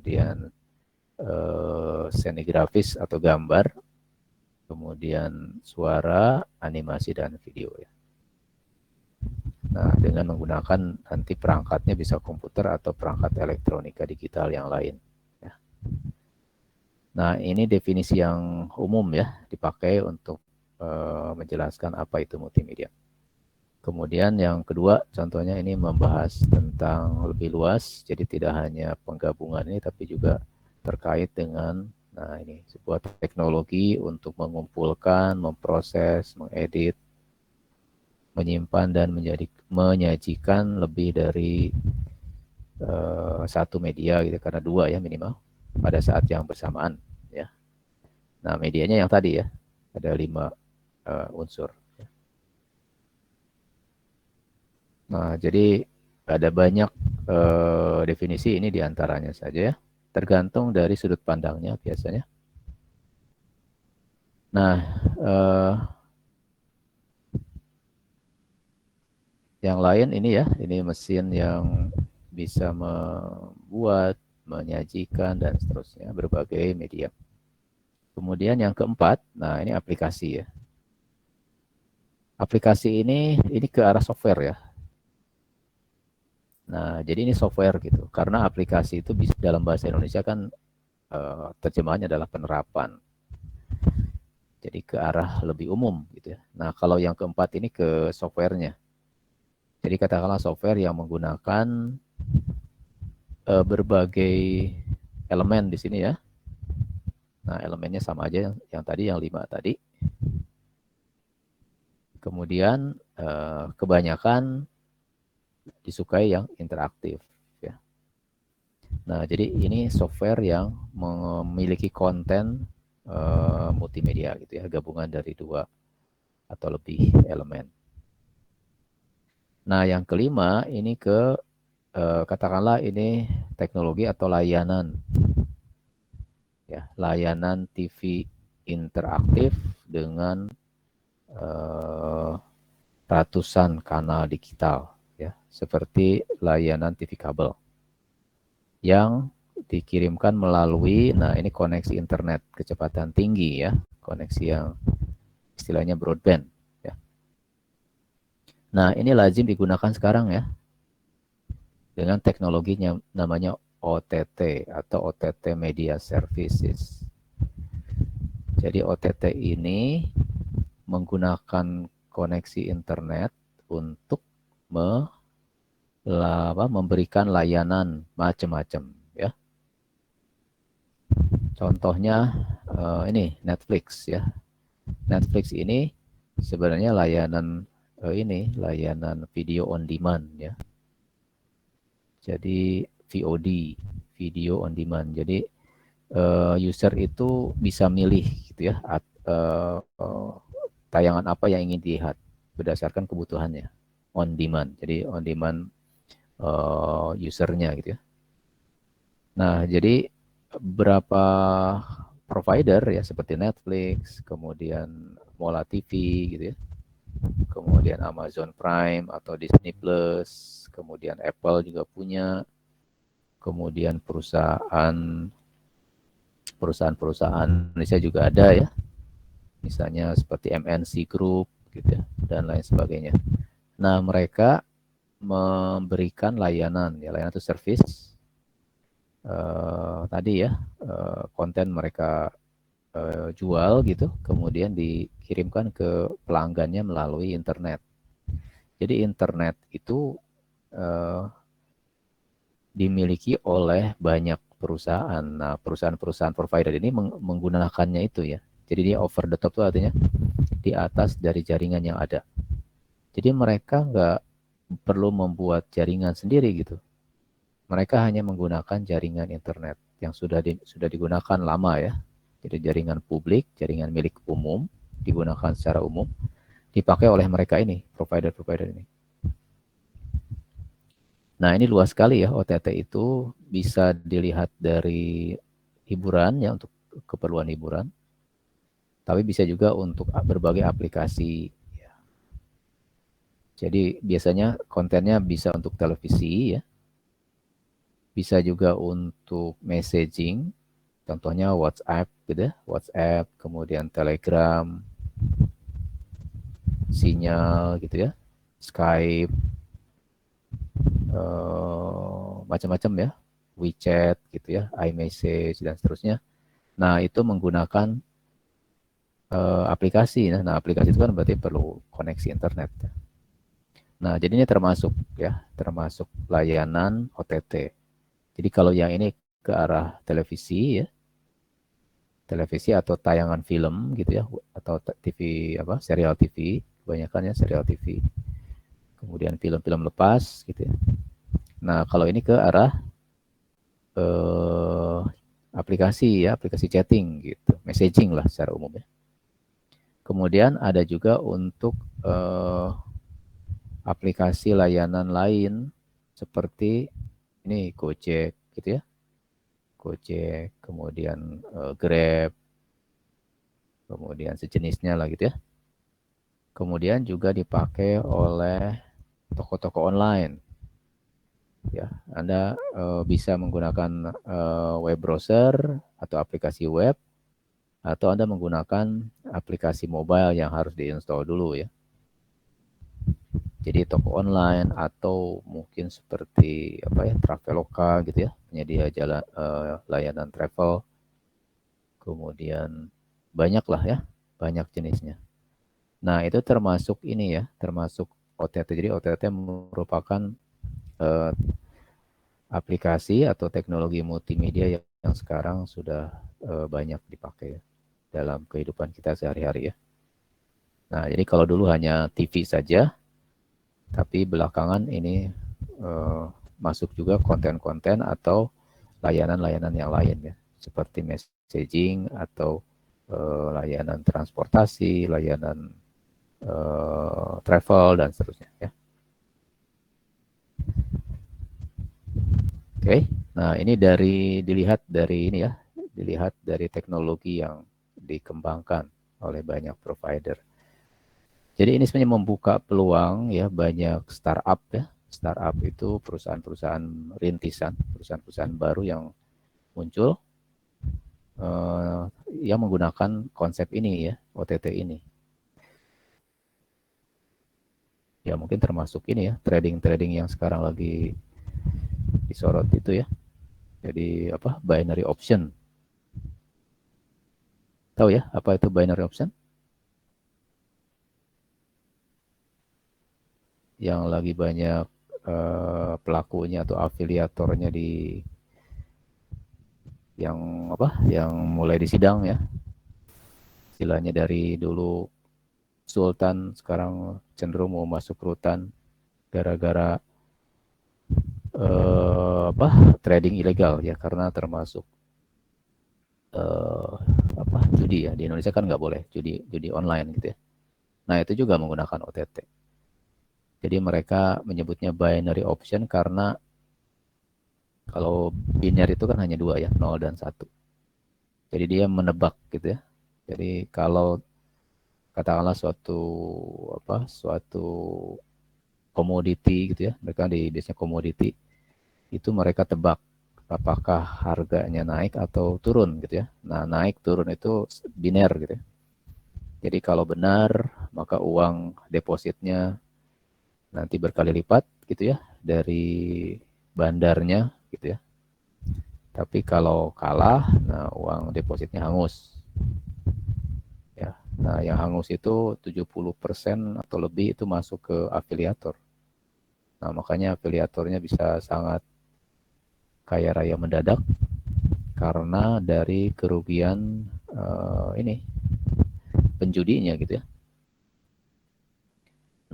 kemudian seni grafis atau gambar, kemudian suara, animasi, dan video ya. Nah, dengan menggunakan nanti perangkatnya bisa komputer atau perangkat elektronika digital yang lain. Ya. Nah, ini definisi yang umum ya, dipakai untuk menjelaskan apa itu multimedia. Kemudian yang kedua, contohnya ini membahas tentang lebih luas, jadi tidak hanya penggabungan ini, tapi juga terkait dengan, nah ini sebuah teknologi untuk mengumpulkan, memproses, mengedit, menyimpan dan menyajikan lebih dari satu media gitu, karena dua ya minimal pada saat yang bersamaan ya. Nah medianya yang tadi ya, ada 5 unsur. Nah jadi ada banyak definisi, ini diantaranya saja ya, tergantung dari sudut pandangnya biasanya. Nah yang lain ini ya, ini mesin yang bisa membuat, menyajikan, dan seterusnya, berbagai media. Kemudian yang keempat, nah ini aplikasi ya. Aplikasi ini ke arah software ya. Nah, jadi ini software gitu. Karena aplikasi itu bisa, dalam bahasa Indonesia kan terjemahannya adalah penerapan. Jadi ke arah lebih umum gitu ya. Nah, kalau yang keempat ini ke softwarenya. Jadi katakanlah software yang menggunakan berbagai elemen di sini ya. Nah, elemennya sama aja yang tadi, yang 5 tadi. Kemudian kebanyakan disukai yang interaktif ya. Nah, jadi ini software yang memiliki konten multimedia gitu ya, gabungan dari 2 atau lebih elemen. Nah, yang kelima ini katakanlah ini teknologi atau layanan ya, layanan TV interaktif dengan ratusan kanal digital ya, seperti layanan TV kabel yang dikirimkan melalui, nah ini koneksi internet kecepatan tinggi ya, koneksi yang istilahnya broadband ya. Nah, ini lazim digunakan sekarang ya, dengan teknologinya namanya OTT atau OTT Media Services. Jadi OTT ini menggunakan koneksi internet untuk memberikan layanan macam-macam ya. Contohnya ini Netflix ya. Netflix ini sebenarnya layanan video on demand ya. Jadi VOD, video on demand. Jadi user itu bisa milih gitu ya, tayangan apa yang ingin dilihat berdasarkan kebutuhannya, on demand. Jadi on demand usernya gitu ya. Nah, jadi beberapa provider ya seperti Netflix, kemudian Mola TV gitu ya, kemudian Amazon Prime atau Disney Plus, kemudian Apple juga punya, kemudian perusahaan Indonesia juga ada ya, misalnya seperti MNC Group gitu ya, dan lain sebagainya. Nah, mereka memberikan layanan itu service tadi ya, konten mereka jual gitu, kemudian dikirimkan ke pelanggannya melalui internet. Jadi internet itu dimiliki oleh banyak perusahaan. Nah, perusahaan-perusahaan provider ini menggunakannya itu ya. Jadi dia over the top itu artinya di atas dari jaringan yang ada. Jadi mereka nggak perlu membuat jaringan sendiri gitu. Mereka hanya menggunakan jaringan internet yang sudah digunakan lama ya. Jadi jaringan publik, jaringan milik umum, digunakan secara umum, dipakai oleh mereka ini, provider-provider ini. Nah, ini luas sekali ya, OTT itu bisa dilihat dari hiburan ya, untuk keperluan hiburan, tapi bisa juga untuk berbagai aplikasi. Jadi biasanya kontennya bisa untuk televisi ya, bisa juga untuk messaging, contohnya WhatsApp gitu ya, WhatsApp, kemudian Telegram, Sinyal gitu ya, Skype, macam-macam ya, WeChat gitu ya, iMessage dan seterusnya. Nah, itu menggunakan aplikasi. Nah, aplikasi itu kan berarti perlu koneksi internet. Nah, jadinya termasuk layanan OTT. Jadi kalau yang ini ke arah televisi ya, televisi atau tayangan film gitu ya, atau TV apa, serial TV, kebanyakan ya serial TV. Kemudian film-film lepas gitu ya. Nah, kalau ini ke arah eh, aplikasi ya, aplikasi chatting gitu, messaging lah secara umum ya. Kemudian ada juga untuk aplikasi layanan lain seperti ini Gojek gitu ya, Gojek, kemudian Grab, kemudian sejenisnya lah gitu ya. Kemudian juga dipakai oleh toko-toko online. Ya, Anda bisa menggunakan web browser atau aplikasi web, atau Anda menggunakan aplikasi mobile yang harus diinstal dulu ya. Jadi toko online atau mungkin seperti apa ya, Traveloka gitu ya, penyedia layanan travel. Kemudian banyak lah ya, banyak jenisnya. Nah, itu termasuk ini ya, termasuk OTT. Jadi OTT merupakan eh, aplikasi atau teknologi multimedia yang sekarang sudah banyak dipakai ya, dalam kehidupan kita sehari-hari ya. Nah, jadi kalau dulu hanya TV saja, tapi belakangan ini masuk juga konten-konten atau layanan-layanan yang lain ya, seperti messaging atau layanan transportasi, layanan travel dan seterusnya ya. Oke, nah ini dilihat dari ini ya, dilihat dari teknologi yang dikembangkan oleh banyak provider. Jadi ini sebenarnya membuka peluang ya, banyak startup ya. Startup itu perusahaan-perusahaan rintisan, perusahaan-perusahaan baru yang muncul eh, yang menggunakan konsep ini ya, OTT ini. Ya mungkin termasuk ini ya, trading-trading yang sekarang lagi disorot itu ya. Jadi apa? Binary option. Tahu ya apa itu binary option? Yang lagi banyak pelakunya atau afiliatornya di yang apa? Yang mulai disidang ya. Istilahnya dari dulu Sultan sekarang cenderung mau masuk rutan gara-gara apa? Trading ilegal ya, karena termasuk eh, apa? Judi ya. Di Indonesia kan nggak boleh judi judi online gitu ya. Nah, itu juga menggunakan OTT. Jadi mereka menyebutnya binary option karena kalau binary itu kan hanya dua ya, 0 dan 1. Jadi dia menebak gitu ya. Jadi kalau katakanlah suatu komoditi gitu ya, mereka di biasanya komoditi itu mereka tebak apakah harganya naik atau turun gitu ya. Nah, naik turun itu biner gitu ya. Jadi kalau benar, maka uang depositnya nanti berkali lipat gitu ya dari bandarnya gitu ya. Tapi kalau kalah, nah uang depositnya hangus. Ya. Nah, yang hangus itu 70% atau lebih itu masuk ke afiliator. Nah, makanya afiliatornya bisa sangat kaya raya mendadak karena dari kerugian ini penjudinya gitu ya.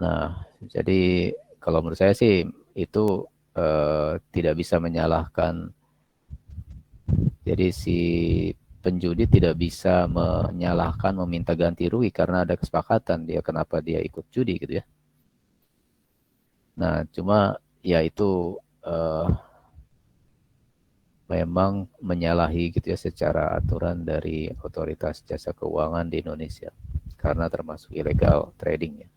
Nah, jadi kalau menurut saya sih itu tidak bisa menyalahkan. Jadi si penjudi tidak bisa menyalahkan, meminta ganti rugi karena ada kesepakatan dia kenapa dia ikut judi gitu ya. Nah, cuma ya itu eh, memang menyalahi gitu ya secara aturan dari otoritas jasa keuangan di Indonesia karena termasuk ilegal trading ya.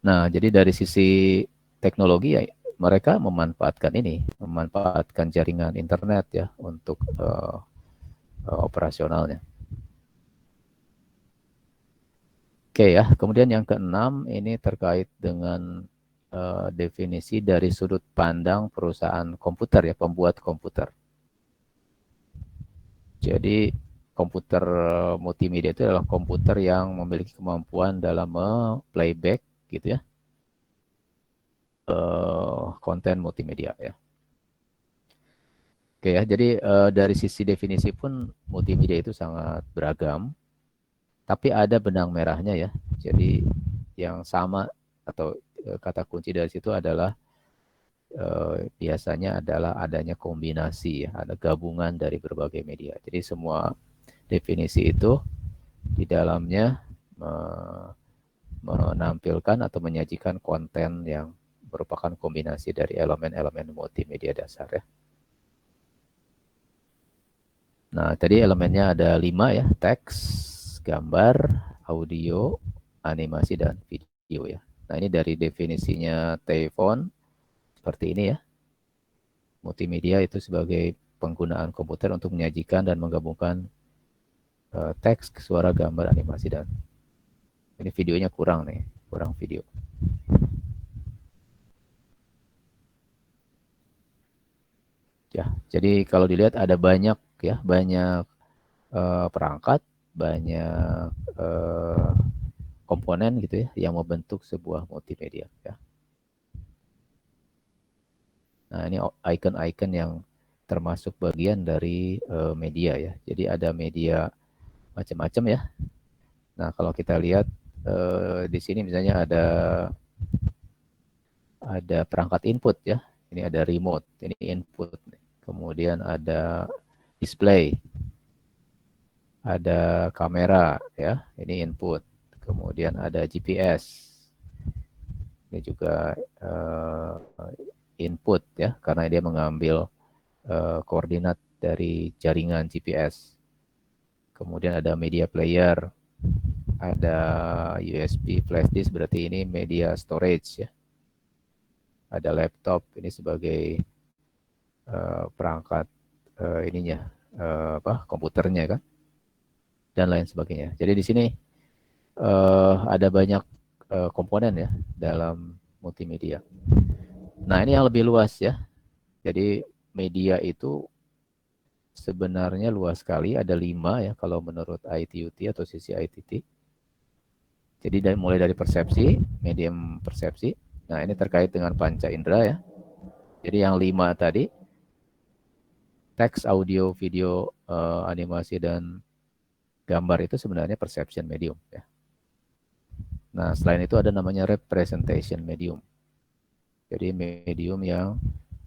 Nah, jadi dari sisi teknologi ya mereka memanfaatkan jaringan internet ya untuk operasionalnya. Oke ya, kemudian yang keenam ini terkait dengan definisi dari sudut pandang perusahaan komputer ya, pembuat komputer. Jadi komputer multimedia itu adalah komputer yang memiliki kemampuan dalam playback gitu ya, konten multimedia ya. Oke ya, jadi dari sisi definisi pun multimedia itu sangat beragam, tapi ada benang merahnya ya. Jadi yang sama atau kata kunci dari situ adalah biasanya adalah adanya kombinasi ya, ada gabungan dari berbagai media. Jadi semua definisi itu di dalamnya menampilkan atau menyajikan konten yang merupakan kombinasi dari elemen-elemen multimedia dasar ya. Nah, tadi elemennya ada 5 ya, teks, gambar, audio, animasi, dan video ya. Nah, ini dari definisinya Tayfon seperti ini ya. Multimedia itu sebagai penggunaan komputer untuk menyajikan dan menggabungkan teks, suara, gambar, animasi, dan ini videonya kurang nih, kurang video. Ya, jadi kalau dilihat ada banyak ya, banyak perangkat, banyak komponen gitu ya yang membentuk sebuah multimedia ya. Nah, ini icon-icon yang termasuk bagian dari media ya. Jadi ada media macam-macam ya. Nah, kalau kita lihat di sini misalnya ada perangkat input ya. Ini ada remote, ini input. Kemudian ada display, ada kamera ya, ini input. Kemudian ada GPS. Ini juga input ya, karena dia mengambil koordinat dari jaringan GPS. Kemudian ada media player, ada USB flash disk, berarti ini media storage ya. Ada laptop, ini sebagai perangkat ininya komputernya kan, dan lain sebagainya. Jadi di sini ada banyak komponen ya dalam multimedia. Nah, ini yang lebih luas ya. Jadi media itu sebenarnya luas sekali, ada 5 ya kalau menurut ITUT atau sisi ITT. Jadi mulai dari persepsi, medium persepsi. Nah, ini terkait dengan panca indera ya. Jadi yang 5 tadi, teks, audio, video, animasi, dan gambar itu sebenarnya perception medium ya. Nah, selain itu ada namanya representation medium. Jadi medium yang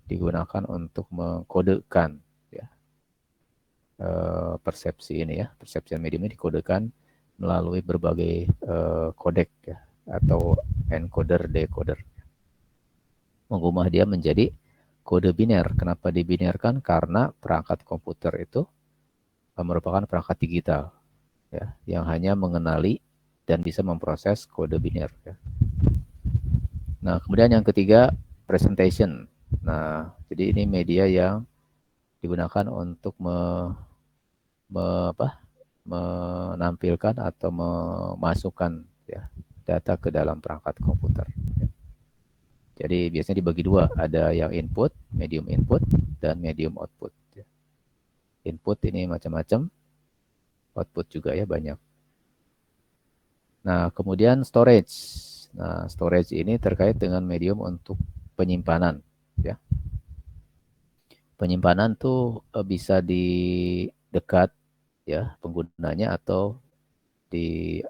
digunakan untuk mengkodekan ya, persepsi ini ya. Perception medium ini dikodekan melalui berbagai kodek ya, atau encoder decoder. Mengubah dia menjadi kode biner. Kenapa dibinerkan? Karena perangkat komputer itu merupakan perangkat digital ya, yang hanya mengenali dan bisa memproses kode biner ya. Nah, kemudian yang ketiga, presentation. Nah, jadi ini media yang digunakan untuk menampilkan atau memasukkan ya, data ke dalam perangkat komputer. Jadi biasanya dibagi dua, ada yang input, medium input, dan medium output. Input ini macam-macam, output juga ya banyak. Nah, kemudian storage. Nah, storage ini terkait dengan medium untuk penyimpanan. Ya. Penyimpanan tuh bisa di dekat ya penggunanya atau di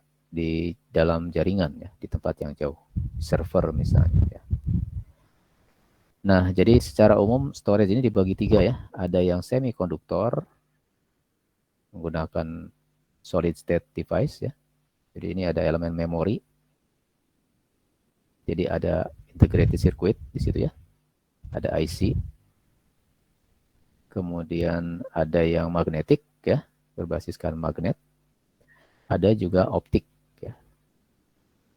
dalam jaringan ya, di tempat yang jauh, server misalnya ya. Nah, jadi secara umum storage ini dibagi 3 ya. Ada yang semikonduktor menggunakan solid state device ya. Jadi ini ada elemen memori. Jadi ada integrated circuit di situ ya. Ada IC. Kemudian ada yang magnetik ya, berbasiskan magnet. Ada juga optik ya.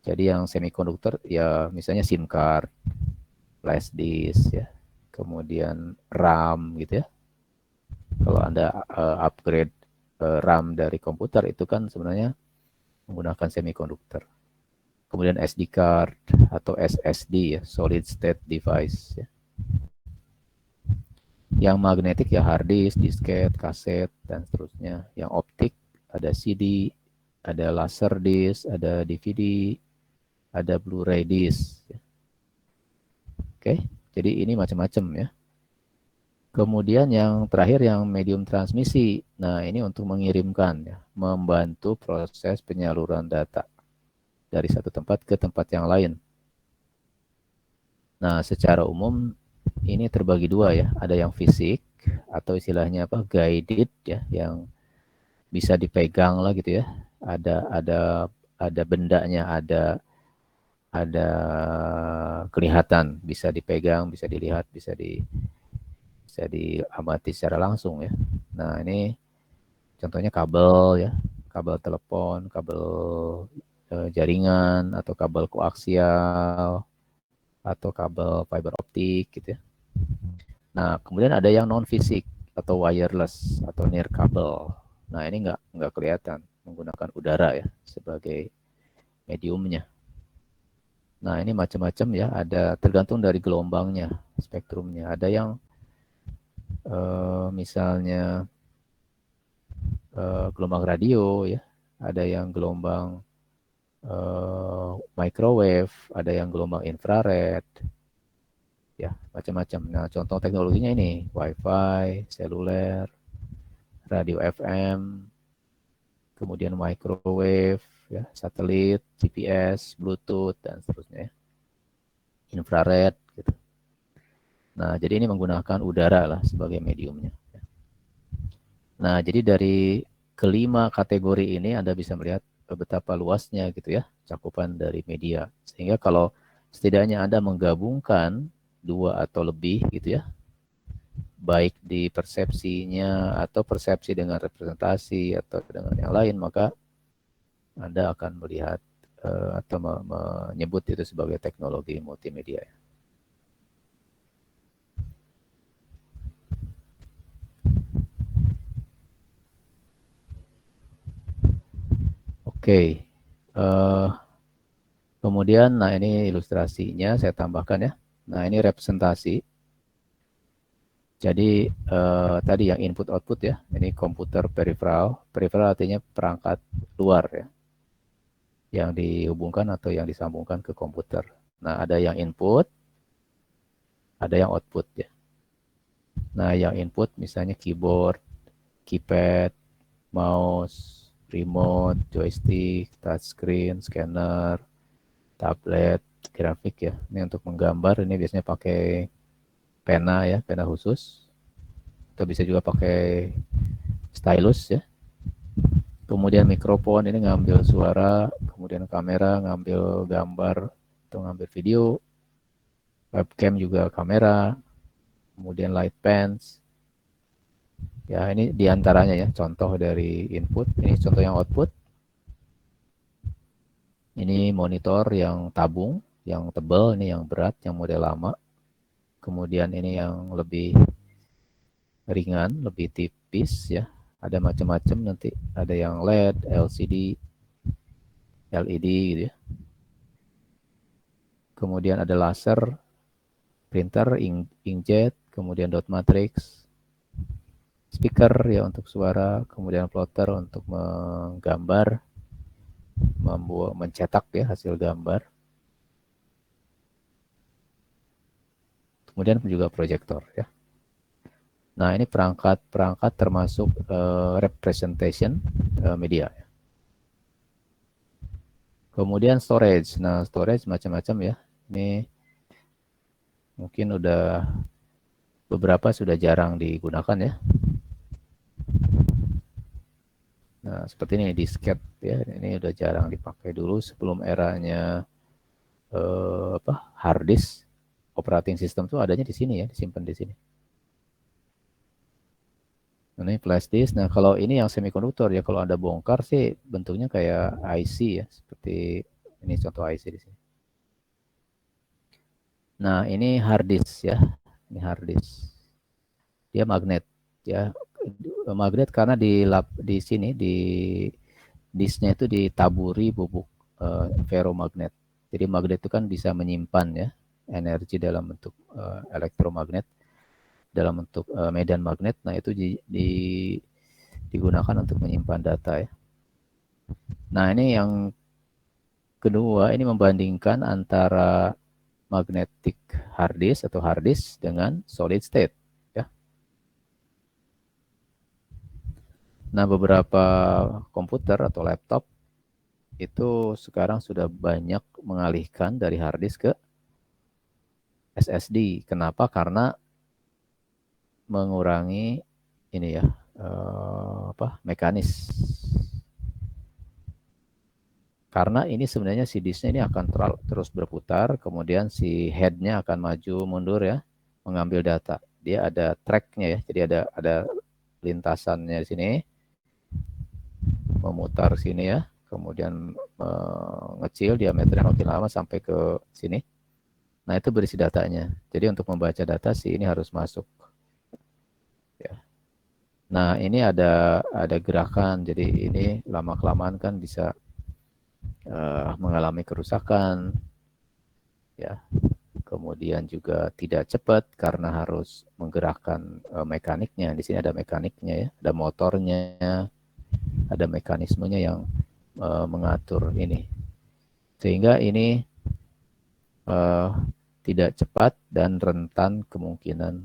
Jadi yang semikonduktor ya misalnya SIM card flash disk ya, kemudian RAM gitu ya. Kalau Anda upgrade RAM dari komputer itu kan sebenarnya menggunakan semikonduktor. Kemudian SD card atau SSD ya, solid state device ya. Yang magnetik ya hard disk, disket, kaset dan seterusnya. Yang optik ada CD, ada laser disk, ada DVD, ada Blu-ray disk. Oke, jadi ini macam-macam ya. Kemudian yang terakhir yang medium transmisi. Nah, ini untuk mengirimkan ya, membantu proses penyaluran data dari satu tempat ke tempat yang lain. Nah, secara umum ini terbagi dua ya, ada yang fisik atau istilahnya apa? Guided ya, yang bisa dipegang lah gitu ya. Ada bendanya, ada kelihatan, bisa dipegang, bisa dilihat, bisa diamati secara langsung ya. Nah, ini contohnya kabel ya, kabel telepon, kabel jaringan atau kabel koaksial atau kabel fiber optik gitu ya. Nah, kemudian ada yang non fisik atau wireless atau nirkabel. Nah, ini nggak kelihatan, menggunakan udara ya sebagai mediumnya. Nah, ini macam-macam ya, ada tergantung dari gelombangnya, spektrumnya. Ada yang misalnya gelombang radio ya, ada yang gelombang microwave, ada yang gelombang infrared, ya macam-macam. Nah, contoh teknologinya ini WiFi, seluler, radio FM, kemudian microwave, ya, satelit, GPS, Bluetooth dan seterusnya, ya. Infrared, gitu. Nah, jadi ini menggunakan udara lah sebagai mediumnya. Nah, jadi dari kelima kategori ini Anda bisa melihat betapa luasnya gitu ya cakupan dari media. Sehingga kalau setidaknya Anda menggabungkan dua atau lebih gitu ya, baik di persepsinya atau persepsi dengan representasi atau dengan yang lain, maka Anda akan melihat atau menyebut itu sebagai teknologi multimedia. Oke, kemudian nah ini ilustrasinya saya tambahkan ya. Nah ini representasi. Jadi tadi yang input output ya, ini komputer peripheral. Peripheral artinya perangkat luar ya, yang dihubungkan atau yang disambungkan ke komputer. Nah ada yang input, ada yang output ya. Nah yang input misalnya keyboard, keypad, mouse, remote, joystick, touchscreen, scanner, tablet, grafik ya. Ini untuk menggambar, ini biasanya pakai pena ya, pena khusus. Atau bisa juga pakai stylus ya. Kemudian mikrofon ini ngambil suara, kemudian kamera ngambil gambar atau ngambil video, webcam juga kamera, kemudian light pens. Ya ini diantaranya ya contoh dari input, ini contoh yang output. Ini monitor yang tabung, yang tebal, ini yang berat, yang model lama. Kemudian ini yang lebih ringan, lebih tipis ya. Ada macam-macam nanti, ada yang LED, LCD, LED gitu ya. Kemudian ada laser, printer, inkjet, kemudian dot matrix, speaker ya untuk suara, kemudian plotter untuk menggambar, mencetak ya hasil gambar. Kemudian juga proyektor ya. Nah, ini perangkat termasuk representation media. Kemudian storage. Nah, storage macam-macam ya. Ini mungkin udah beberapa sudah jarang digunakan ya. Nah, seperti ini disket ya. Ini udah jarang dipakai dulu sebelum eranya hard disk. Operating system tuh adanya di sini ya, disimpan di sini. Ini flash disk. Nah, kalau ini yang semikonduktor ya, kalau Anda bongkar sih bentuknya kayak IC ya, seperti ini contoh IC di sini. Nah, ini hard disk ya. Ini hard disk. Dia magnet ya. Magnet karena di sini di disknya itu ditaburi bubuk ferromagnet. Jadi magnet itu kan bisa menyimpan ya energi dalam bentuk elektromagnet, dalam bentuk medan magnet. Nah, itu digunakan untuk menyimpan data ya. Nah, ini yang kedua, ini membandingkan antara magnetic hard disk atau hard disk dengan solid state ya. Nah, beberapa komputer atau laptop itu sekarang sudah banyak mengalihkan dari hard disk ke SSD. Kenapa? Karena mengurangi ini ya mekanis. Karena ini sebenarnya si disknya ini akan terus berputar, kemudian si headnya akan maju mundur ya, mengambil data. Dia ada tracknya ya, jadi ada lintasannya di sini, memutar sini ya, kemudian ngecil diameternya makin lama sampai ke sini. Nah, itu berisi datanya. Jadi untuk membaca data sih ini harus masuk. Ya. Nah, ini ada gerakan. Jadi ini lama-kelamaan kan bisa mengalami kerusakan. Ya. Kemudian juga tidak cepat karena harus menggerakkan mekaniknya. Di sini ada mekaniknya ya, ada motornya, ada mekanismenya yang mengatur ini. Sehingga ini tidak cepat dan rentan kemungkinan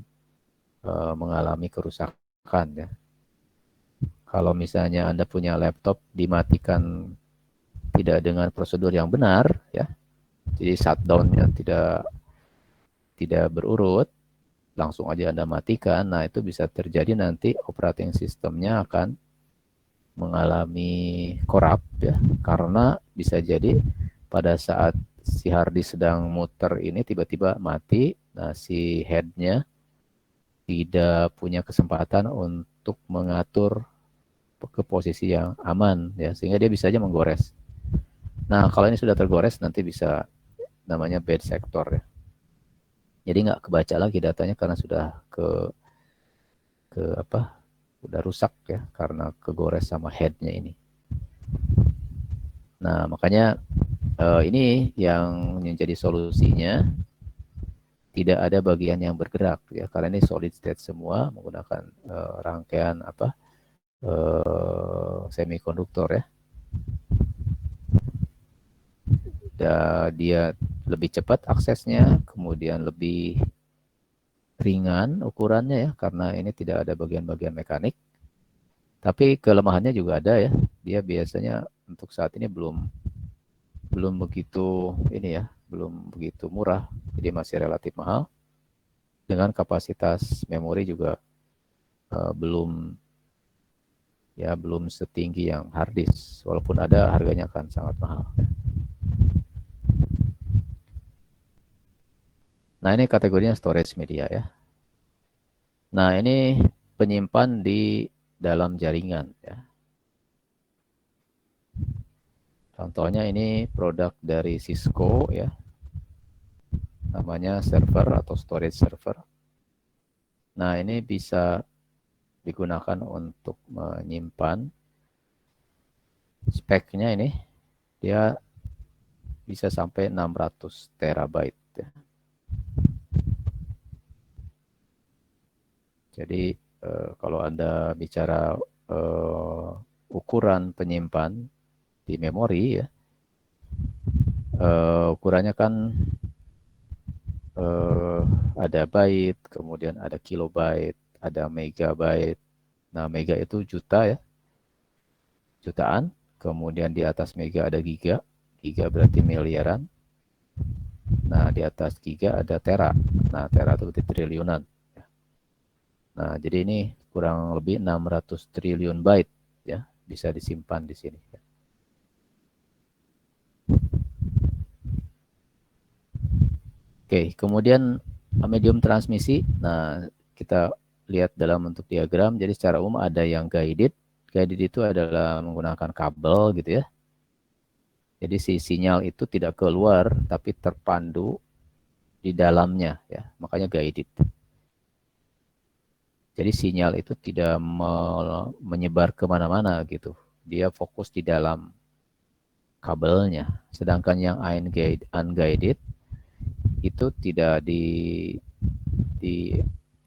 mengalami kerusakan ya. Kalau misalnya Anda punya laptop dimatikan tidak dengan prosedur yang benar ya, jadi shutdown-nya tidak berurut, langsung aja Anda matikan, nah itu bisa terjadi nanti operating sistemnya akan mengalami korup ya, karena bisa jadi pada saat si hard disk sedang muter ini tiba-tiba mati, nah si headnya tidak punya kesempatan untuk mengatur ke posisi yang aman ya, sehingga dia bisa aja menggores. Nah, kalau ini sudah tergores nanti bisa namanya bad sector ya. Jadi nggak kebaca lagi datanya karena sudah ke apa? Udah rusak ya karena kegores sama headnya ini. Nah, makanya ini yang menjadi solusinya, tidak ada bagian yang bergerak ya, karena ini solid state semua menggunakan rangkaian semikonduktor ya. Dia lebih cepat aksesnya, kemudian lebih ringan ukurannya ya, karena ini tidak ada bagian-bagian mekanik. Tapi kelemahannya juga ada ya. Dia biasanya untuk saat ini belum begitu ini ya, belum begitu murah, jadi masih relatif mahal. Dengan kapasitas memori juga belum setinggi yang hard disk, walaupun ada harganya akan sangat mahal. Nah, ini kategorinya storage media ya. Nah, ini penyimpan di dalam jaringan ya. Contohnya ini produk dari Cisco ya. Namanya server atau storage server. Nah, ini bisa digunakan untuk menyimpan, speknya ini dia bisa sampai 600 terabyte ya. Jadi kalau Anda bicara ukuran penyimpan di memori ya, ukurannya kan ada byte, kemudian ada kilobyte, ada megabyte. Nah, mega itu juta ya, jutaan. Kemudian di atas mega ada giga, giga berarti miliaran. Nah, di atas giga ada tera. Nah, tera itu berarti triliunan. Nah, jadi ini kurang lebih 600 triliun byte ya, bisa disimpan di sini. Oke, kemudian medium transmisi. Nah, kita lihat dalam bentuk diagram. Jadi secara umum ada yang guided. Guided itu adalah menggunakan kabel gitu ya. Jadi si sinyal itu tidak keluar, tapi terpandu di dalamnya ya, makanya guided. Jadi sinyal itu tidak menyebar kemana-mana gitu, dia fokus di dalam kabelnya. Sedangkan yang unguided itu tidak di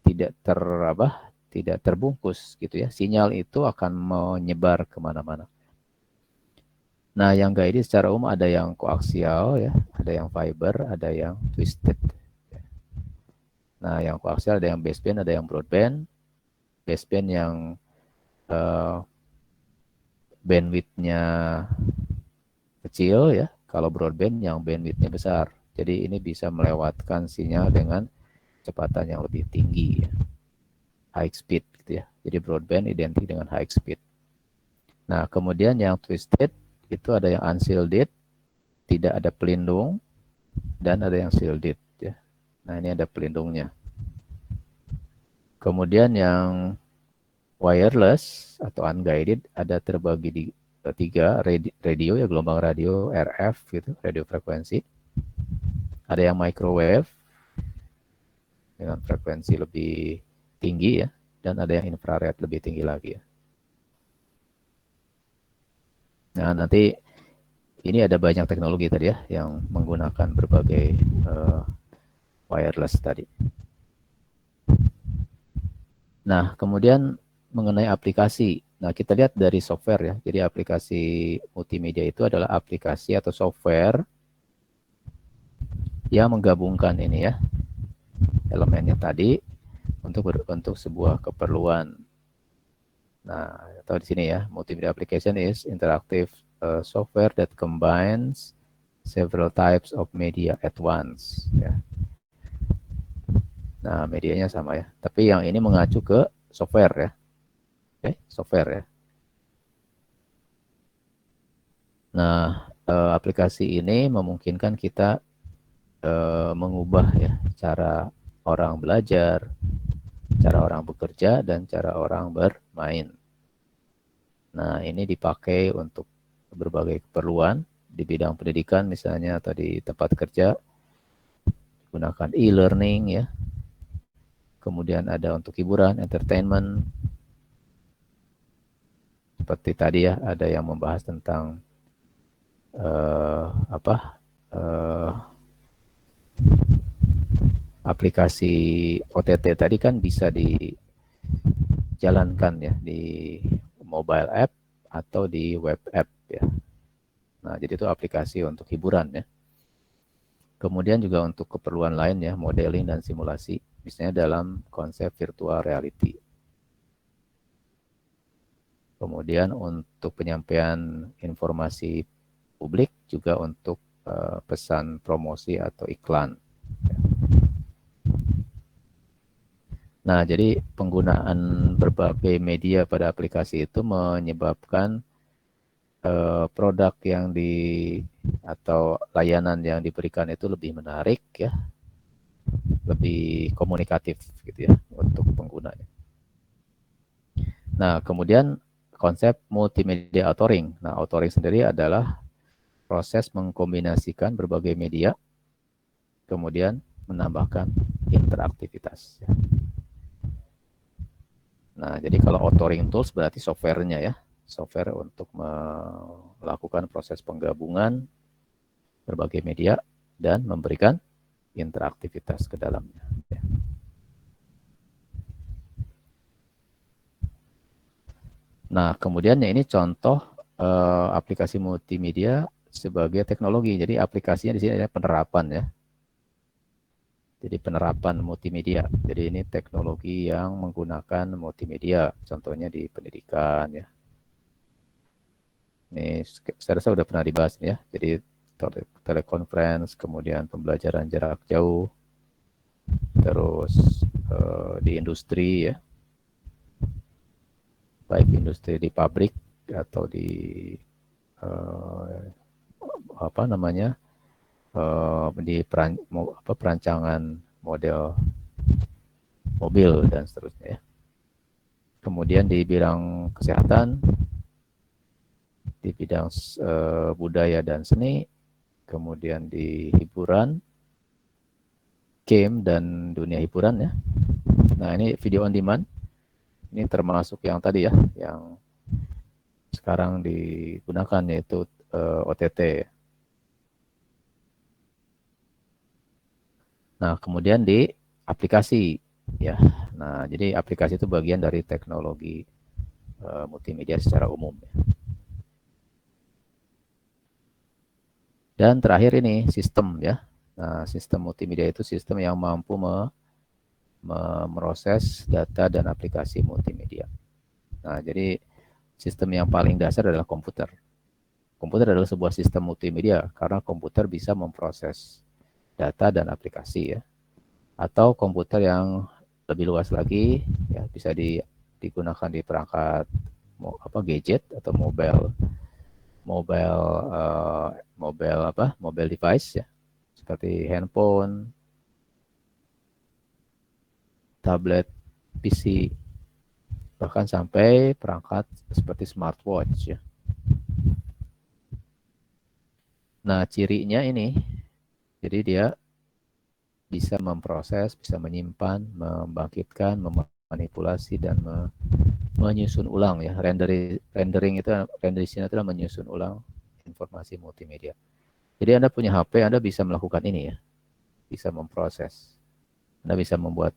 tidak ter apa tidak terbungkus gitu ya. Sinyal itu akan menyebar kemana-mana. Nah, yang guided secara umum ada yang koaksial ya, ada yang fiber, ada yang twisted. Nah, yang koaksial ada yang baseband, ada yang broadband. Baseband yang uh, bandwidth-nya kecil ya, kalau broadband yang bandwidth-nya besar. Jadi ini bisa melewatkan sinyal dengan kecepatan yang lebih tinggi ya. High speed gitu ya. Jadi broadband identik dengan high speed. Nah, kemudian yang twisted itu ada yang unshielded, tidak ada pelindung, dan ada yang shielded ya. Nah, ini ada pelindungnya. Kemudian yang wireless atau unguided ada terbagi di tiga, radio ya, gelombang radio RF gitu, radio frekuensi. Ada yang microwave dengan frekuensi lebih tinggi ya, dan ada yang infrared lebih tinggi lagi ya. Nah, nanti ini ada banyak teknologi tadi ya yang menggunakan berbagai wireless tadi. Nah, kemudian mengenai aplikasi. Nah, kita lihat dari software ya. Jadi aplikasi multimedia itu adalah aplikasi atau software yang menggabungkan ini ya, elemennya tadi untuk sebuah keperluan. Nah, atau di sini ya, multimedia application is interactive software that combines several types of media at once. Ya. Nah, medianya sama ya. Tapi yang ini mengacu ke software ya. Oke, software ya. Nah, aplikasi ini memungkinkan kita mengubah ya cara orang belajar, cara orang bekerja, dan cara orang bermain. Nah, ini dipakai untuk berbagai keperluan di bidang pendidikan misalnya atau di tempat kerja, gunakan e-learning ya. Kemudian ada untuk hiburan, entertainment. Seperti tadi ya, ada yang membahas tentang apa? Aplikasi OTT tadi kan bisa dijalankan ya di mobile app atau di web app ya. Nah, jadi itu aplikasi untuk hiburan ya. Kemudian juga untuk keperluan lain ya, modeling dan simulasi, misalnya dalam konsep virtual reality. Kemudian untuk penyampaian informasi publik juga untuk pesan promosi atau iklan. Nah, jadi penggunaan berbagai media pada aplikasi itu menyebabkan produk yang atau layanan yang diberikan itu lebih menarik ya, lebih komunikatif gitu ya untuk penggunanya. Nah, kemudian konsep multimedia authoring. Nah, authoring sendiri adalah proses mengkombinasikan berbagai media, kemudian menambahkan interaktivitas. Nah, jadi kalau authoring tools berarti softwarenya ya, software untuk melakukan proses penggabungan berbagai media dan memberikan interaktivitas ke dalamnya. Nah, kemudian ini contoh aplikasi multimedia sebagai teknologi. Jadi aplikasinya di sini adalah penerapan ya. Jadi penerapan multimedia. Jadi ini teknologi yang menggunakan multimedia. Contohnya di pendidikan ya. Ini saya rasa sudah pernah dibahas ya. Jadi teleconference, kemudian pembelajaran jarak jauh, terus di industri ya, baik industri di pabrik atau di apa namanya di perancangan model mobil dan seterusnya ya. Kemudian di bidang kesehatan, di bidang budaya dan seni, kemudian di hiburan, game dan dunia hiburan ya. Nah, ini video on demand. Ini termasuk yang tadi ya, yang sekarang digunakan yaitu OTT. Nah, kemudian di aplikasi ya. Nah, jadi aplikasi itu bagian dari teknologi multimedia secara umum. Dan terakhir ini sistem ya. Nah, sistem multimedia itu sistem yang mampu memproses data dan aplikasi multimedia. Nah, jadi sistem yang paling dasar adalah komputer. Komputer adalah sebuah sistem multimedia karena komputer bisa memproses data dan aplikasi ya. Atau komputer yang lebih luas lagi ya bisa digunakan di perangkat gadget atau mobile mobile device ya seperti handphone, tablet, PC, bahkan sampai perangkat seperti smartwatch ya. Nah, cirinya ini jadi dia bisa memproses, bisa menyimpan, membangkitkan, memanipulasi dan menyusun ulang ya. Rendering itu rendering itu adalah menyusun ulang informasi multimedia. Jadi Anda punya HP, Anda bisa melakukan ini ya. Bisa memproses. Anda bisa membuat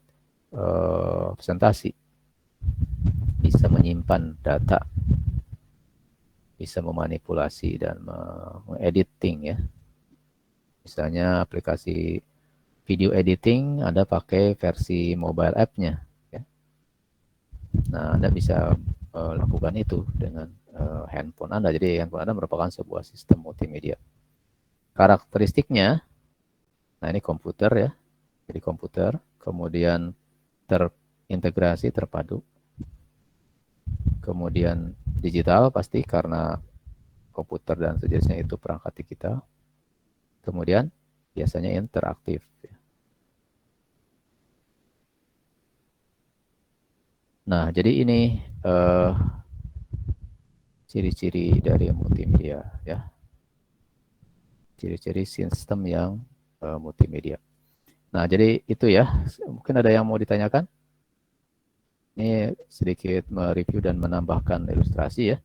presentasi, bisa menyimpan data, bisa memanipulasi dan mengediting ya. Misalnya aplikasi video editing, Anda pakai versi mobile app-nya. Ya. Nah, Anda bisa lakukan itu dengan handphone Anda. Jadi handphone Anda merupakan sebuah sistem multimedia. Karakteristiknya, nah ini komputer ya. Jadi komputer, kemudian terintegrasi, terpadu. Kemudian digital pasti karena komputer dan sejenisnya itu perangkat digital. Kemudian biasanya interaktif. Nah, jadi ini ciri-ciri dari multimedia ya. Ciri-ciri sistem yang multimedia. Nah, jadi itu ya. Mungkin ada yang mau ditanyakan? Ini sedikit mereview dan menambahkan ilustrasi ya.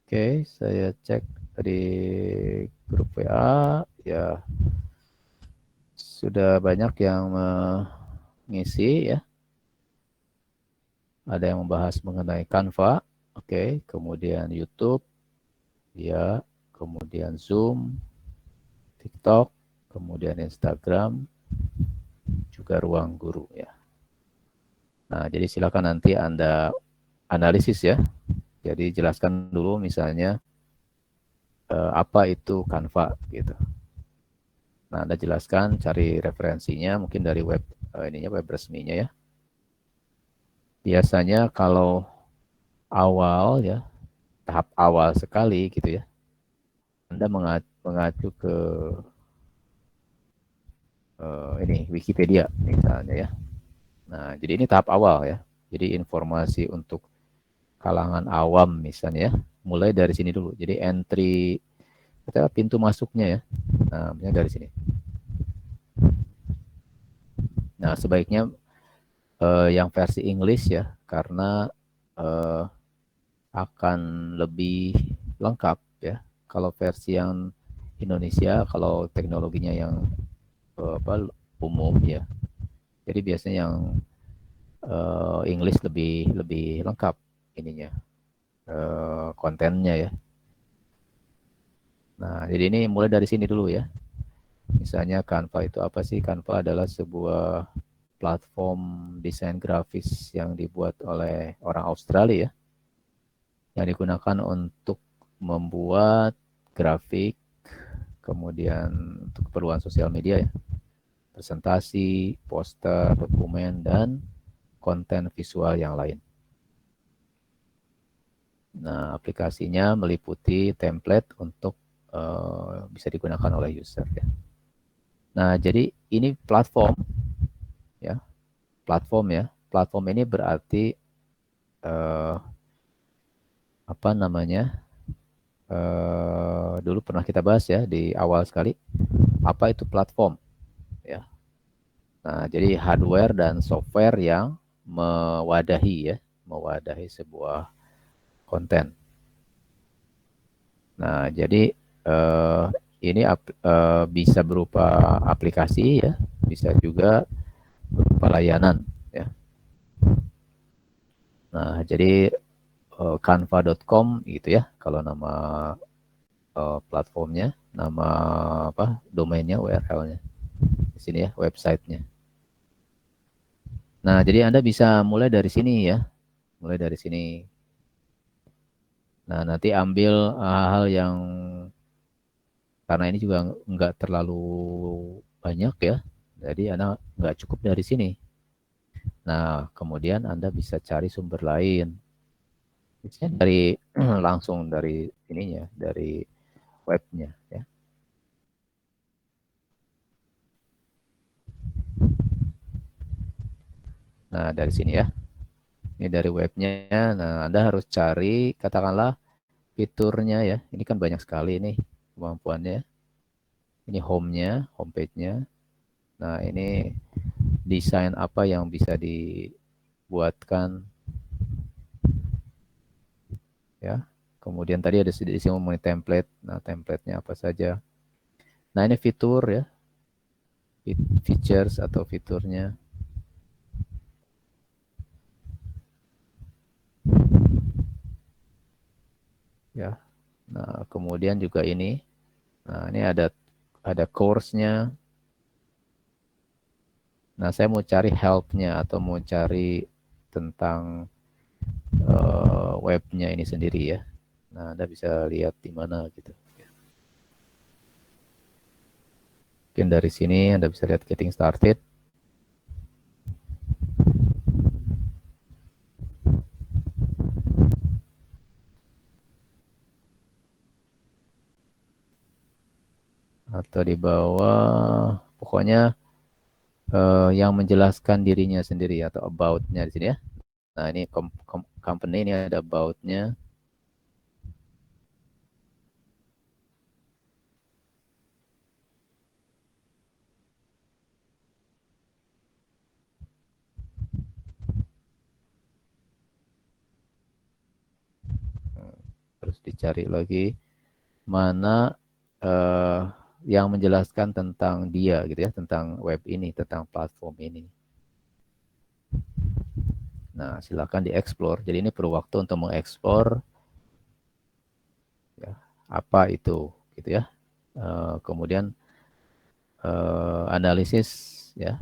Oke, saya cek di grup WA ya sudah banyak yang mengisi ya. Ada yang membahas mengenai Canva, oke, kemudian YouTube, ya, kemudian Zoom, TikTok, kemudian Instagram, juga ruang guru ya. Nah, jadi silakan nanti Anda analisis ya. Jadi jelaskan dulu misalnya apa itu Canva gitu. Nah, Anda jelaskan, cari referensinya mungkin dari web web resminya ya. Biasanya kalau awal ya, tahap awal sekali gitu ya, Anda mengacu ke ini Wikipedia misalnya ya. Nah, jadi ini tahap awal ya. Jadi informasi untuk kalangan awam misalnya ya, mulai dari sini dulu. Jadi entry kita pintu masuknya ya. Nah, misalnya dari sini. Nah, sebaiknya yang versi English ya, karena akan lebih lengkap ya. Kalau versi yang Indonesia, kalau teknologinya yang umum ya. Jadi biasanya yang English lebih lebih lengkap ininya kontennya ya. Nah, jadi ini mulai dari sini dulu ya. Misalnya Canva itu apa sih? Canva adalah sebuah platform desain grafis yang dibuat oleh orang Australia ya, yang digunakan untuk membuat grafik, kemudian untuk keperluan sosial media ya, presentasi, poster, dokumen, dan konten visual yang lain. Nah, aplikasinya meliputi template untuk bisa digunakan oleh user ya. Nah, jadi ini platform ya, platform ya. platform ini berarti apa namanya? Dulu pernah kita bahas ya di awal sekali. Apa itu platform? Ya. Nah, jadi hardware dan software yang mewadahi sebuah konten. Nah, jadi ini bisa berupa aplikasi ya, bisa juga berupa layanan ya. Nah, jadi canva.com gitu ya, kalau nama platformnya, nama apa domainnya, URL-nya di sini ya, websitenya. Nah, jadi Anda bisa mulai dari sini ya, mulai dari sini. Nah, nanti ambil hal-hal yang, karena ini juga nggak terlalu banyak ya, jadi Anda nggak cukup dari sini. Nah, kemudian Anda bisa cari sumber lain. Biasanya dari langsung dari ininya, dari webnya ya. Nah, dari sini ya. Ini dari webnya. Nah, Anda harus cari katakanlah fiturnya ya. Ini kan banyak sekali nih kemampuannya. Ini home-nya, homepage-nya. Nah, ini desain apa yang bisa dibuatkan ya. Kemudian tadi ada di sini mengenai template. Nah, template-nya apa saja. Nah, ini fitur ya. Features atau fiturnya. Ya. Nah, kemudian juga ini. Nah, ini ada course-nya. Nah, saya mau cari help-nya atau mau cari tentang webnya ini sendiri ya. Nah, Anda bisa lihat di mana gitu. Mungkin dari sini Anda bisa lihat getting started. Atau di bawah, pokoknya yang menjelaskan dirinya sendiri atau about-nya di sini ya. Nah, ini company, ini ada about-nya. Terus dicari lagi mana yang menjelaskan tentang dia gitu ya, tentang web ini, tentang platform ini. Nah, silakan dieksplor. Jadi ini perlu waktu untuk mengeksplor ya, apa itu gitu ya. Kemudian analisis ya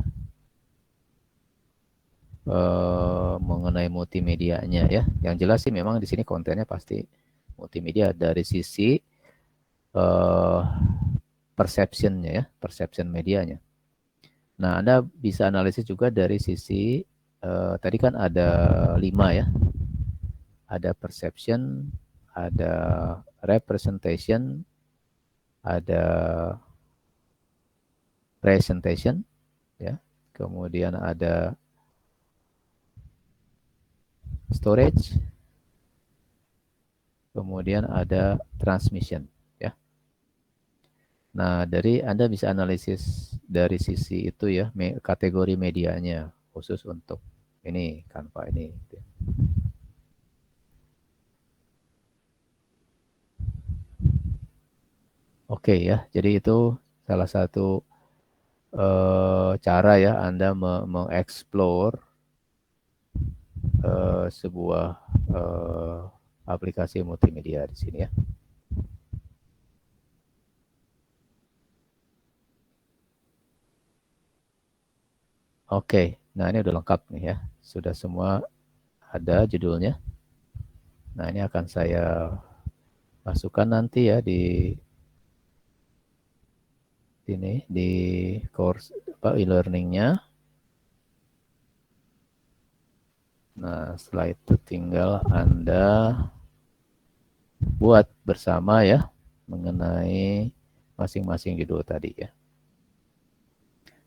mengenai multimedianya ya. Yang jelas sih memang di sini kontennya pasti multimedia dari sisi uh, perceptionnya ya, perception medianya. Nah, Anda bisa analisis juga dari sisi tadi kan ada 5 ya. Ada perception, ada representation, ada presentation ya. Kemudian ada storage, kemudian ada transmission ya. Nah, dari Anda bisa analisis dari sisi itu ya, kategori medianya khusus untuk ini Canva ini. Oke ya, jadi itu salah satu cara ya Anda mengeksplor sebuah aplikasi multimedia di sini ya. Oke, nah ini udah lengkap nih ya, sudah semua ada judulnya. Nah ini akan saya masukkan nanti ya di sini di course e-learningnya. Nah setelah itu tinggal Anda buat bersama ya mengenai masing-masing judul tadi ya.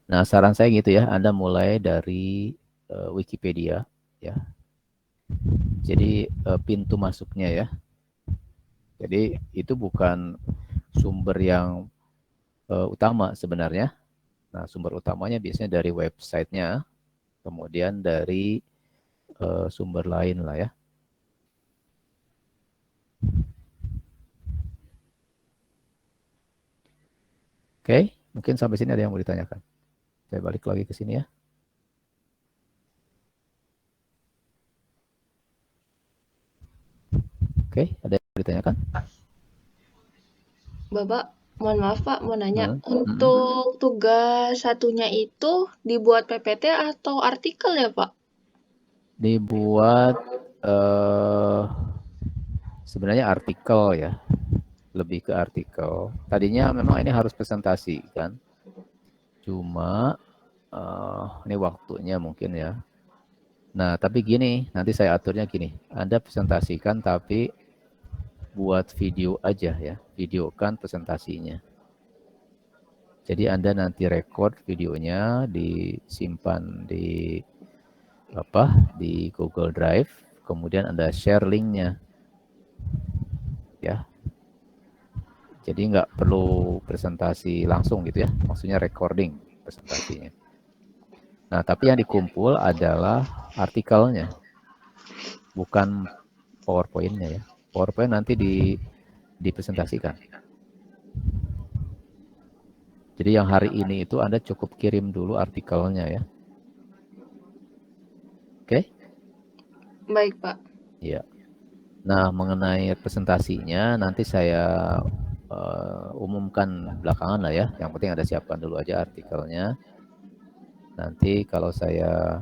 Nah saran saya gitu ya, Anda mulai dari Wikipedia ya. Jadi pintu masuknya ya. Jadi itu bukan sumber yang utama sebenarnya. Nah, sumber utamanya biasanya dari websitenya, kemudian dari sumber lain lah ya. Oke, mungkin sampai sini ada yang mau ditanyakan. Saya balik lagi ke sini ya. Oke, ada yang mau ditanyakan? Bapak, mohon maaf Pak, mau nanya. Hmm. Untuk tugas satunya itu dibuat PPT atau artikel ya Pak? Dibuat sebenarnya artikel ya, lebih ke artikel. Tadinya memang ini harus presentasi kan, cuma ini waktunya mungkin ya. Nah, tapi gini, nanti saya aturnya gini, Anda presentasikan tapi buat video aja ya, videokan presentasinya. Jadi Anda nanti record videonya, disimpan di Google Drive, kemudian Anda share linknya ya. Jadi nggak perlu presentasi langsung gitu ya, maksudnya recording presentasinya. Nah, tapi yang dikumpul adalah artikelnya, bukan PowerPoint-nya ya. PowerPoint nanti dipresentasikan. Jadi yang hari ini itu Anda cukup kirim dulu artikelnya ya. Oke? Baik Pak. Iya. Nah, mengenai presentasinya nanti saya umumkan belakangan lah ya. Yang penting Anda siapkan dulu aja artikelnya. Nanti kalau saya,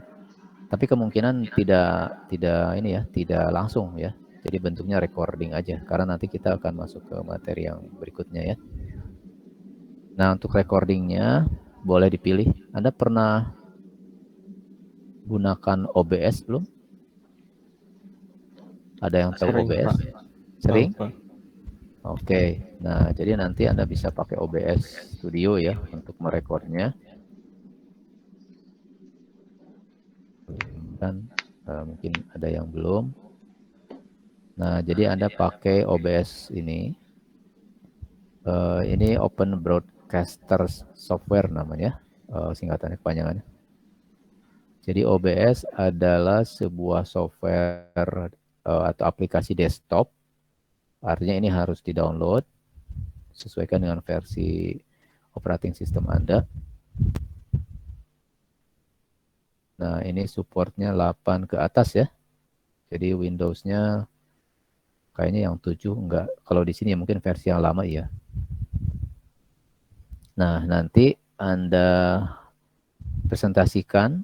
tapi kemungkinan tidak langsung ya. Jadi bentuknya recording aja karena nanti kita akan masuk ke materi yang berikutnya ya. Nah, untuk recordingnya boleh dipilih. Anda pernah gunakan OBS belum? Ada yang tahu Sering, OBS? Pak. Sering? Tahu, Pak. Oke. Nah, jadi nanti Anda bisa pakai OBS Studio ya untuk merekornya. Dan mungkin ada yang belum. Nah, jadi Anda pakai OBS ini. Ini Open Broadcaster Software namanya, singkatannya kepanjangannya. Jadi OBS adalah sebuah software atau aplikasi desktop. Artinya ini harus di-download, sesuaikan dengan versi operating system Anda. Nah, ini supportnya 8 ke atas ya. Jadi Windows-nya kayaknya yang 7 enggak. Kalau di sini ya mungkin versi yang lama ya. Nah, nanti Anda presentasikan,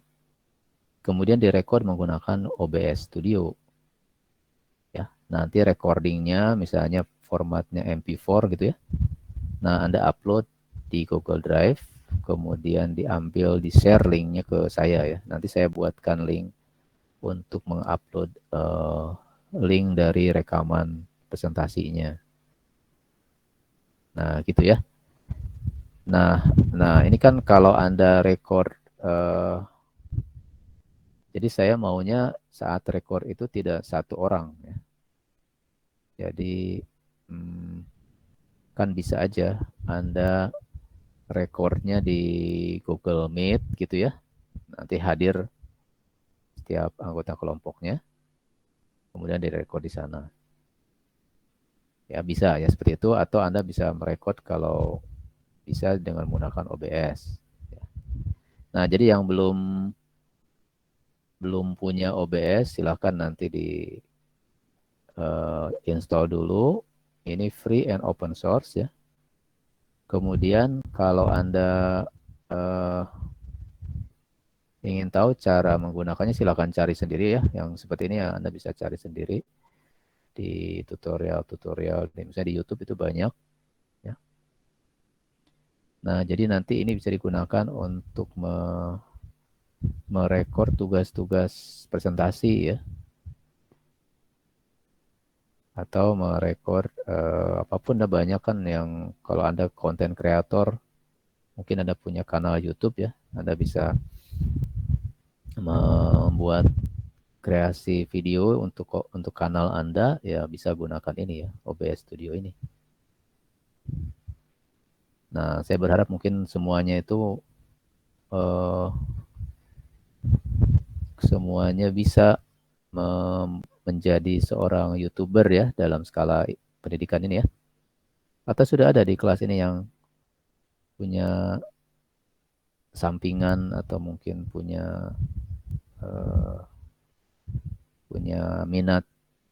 kemudian direkod menggunakan OBS Studio. Ya, nanti recordingnya misalnya formatnya MP4 gitu ya. Nah, Anda upload di Google Drive, kemudian diambil, di-share linknya ke saya ya. Nanti saya buatkan link untuk mengupload link dari rekaman presentasinya. Nah, gitu ya. Nah, ini kan kalau Anda record, jadi saya maunya saat record itu tidak satu orang ya. Jadi kan bisa aja Anda recordnya di Google Meet gitu ya. Nanti hadir setiap anggota kelompoknya, kemudian direkod di sana. Ya bisa ya seperti itu, atau Anda bisa merekod kalau bisa dengan menggunakan OBS. Nah, jadi yang belum punya OBS, silahkan nanti di install dulu. Ini free and open source ya. Kemudian kalau Anda ingin tahu cara menggunakannya, silahkan cari sendiri ya. Yang seperti ini ya Anda bisa cari sendiri di tutorial-tutorial, misalnya di YouTube itu banyak. Ya. Nah, jadi nanti ini bisa digunakan untuk merekod tugas-tugas presentasi ya. Atau merekod apapun, ada banyak kan yang kalau Anda konten kreator, mungkin Anda punya kanal YouTube ya, Anda bisa membuat kreasi video untuk kanal Anda, ya bisa gunakan ini ya, OBS Studio ini. Nah, saya berharap mungkin semuanya itu semuanya bisa menjadi seorang YouTuber ya dalam skala pendidikan ini ya. Atau sudah ada di kelas ini yang punya sampingan atau mungkin eh, punya minat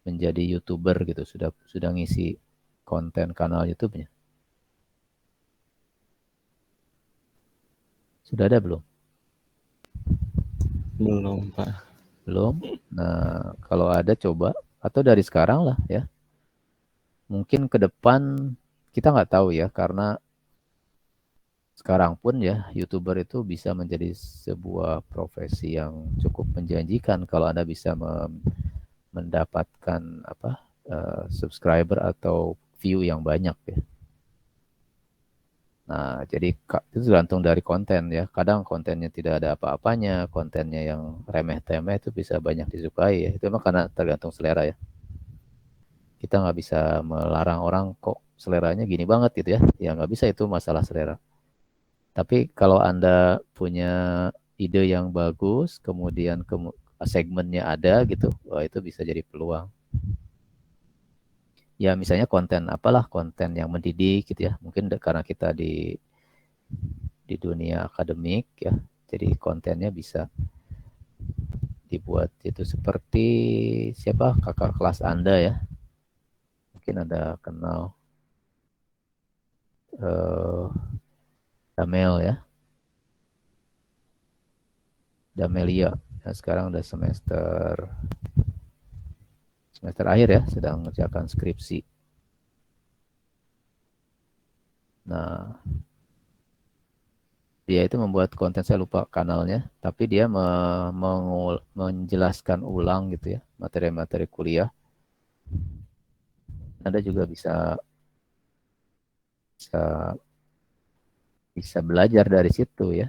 menjadi YouTuber gitu, sudah ngisi konten kanal YouTube-nya. Sudah ada belum? Belum, Pak. Belum. Nah, kalau ada coba atau dari sekarang lah ya. Mungkin ke depan kita nggak tahu ya, karena sekarang pun ya YouTuber itu bisa menjadi sebuah profesi yang cukup menjanjikan kalau Anda bisa mendapatkan subscriber atau view yang banyak ya. Nah, jadi itu tergantung dari konten ya. Kadang kontennya tidak ada apa-apanya, kontennya yang remeh-temeh itu bisa banyak disukai ya. Itu memang karena tergantung selera ya. Kita nggak bisa melarang orang kok seleranya gini banget gitu ya. Ya nggak bisa, itu masalah selera. Tapi kalau Anda punya ide yang bagus, kemudian segmennya ada gitu, wah itu bisa jadi peluang. Ya misalnya konten apalah, konten yang mendidik gitu ya. Mungkin karena kita di dunia akademik ya, jadi kontennya bisa dibuat itu seperti siapa kakak kelas Anda ya. Mungkin Anda kenal Damel ya, Damelia. Nah, sekarang udah semester akhir ya, sedang mengerjakan skripsi. Nah, dia itu membuat konten, saya lupa kanalnya, tapi dia menjelaskan ulang gitu ya, materi-materi kuliah. Anda juga bisa bisa bisa belajar dari situ ya.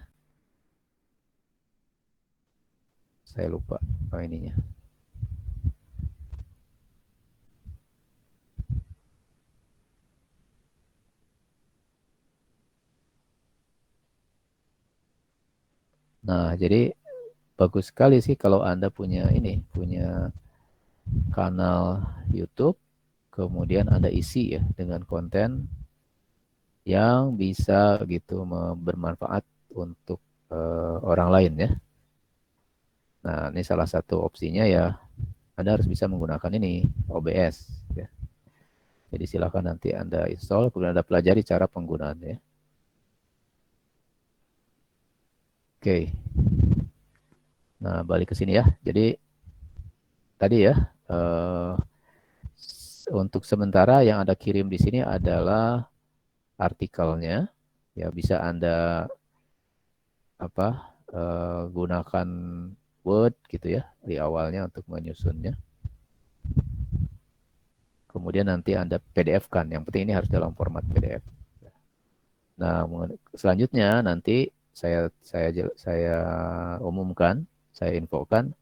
Saya lupa ininya. Nah, jadi bagus sekali sih kalau Anda punya kanal YouTube, kemudian Anda isi ya dengan konten yang bisa gitu bermanfaat untuk orang lain ya. Nah, ini salah satu opsinya ya, Anda harus bisa menggunakan ini OBS ya. Jadi silakan nanti Anda install, kemudian Anda pelajari cara penggunaannya. Oke. Nah, balik ke sini ya. Jadi tadi ya, untuk sementara yang Anda kirim di sini adalah artikelnya. Ya, bisa Anda gunakan Word gitu ya di awalnya untuk menyusunnya. Kemudian nanti Anda PDF-kan. Yang penting ini harus dalam format PDF. Nah, selanjutnya nanti saya umumkan, saya infokan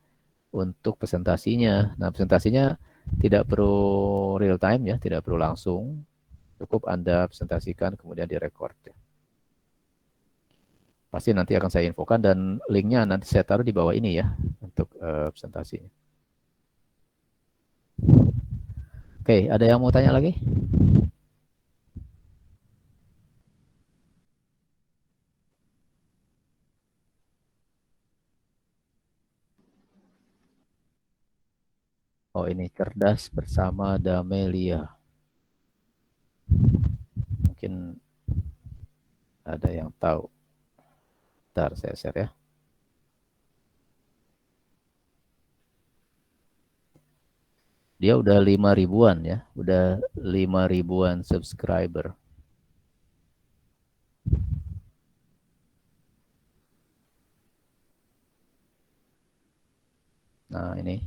untuk presentasinya. Nah, presentasinya tidak perlu real time ya, tidak perlu langsung. Cukup Anda presentasikan kemudian direkord ya. Pasti nanti akan saya infokan dan linknya nanti saya taruh di bawah ini ya untuk presentasinya. Oke, ada yang mau tanya lagi? Oh, ini cerdas bersama Damelia. Mungkin ada yang tahu. Bentar, saya share ya. Dia udah 5 ribuan ya, udah 5 ribuan subscriber. Nah, ini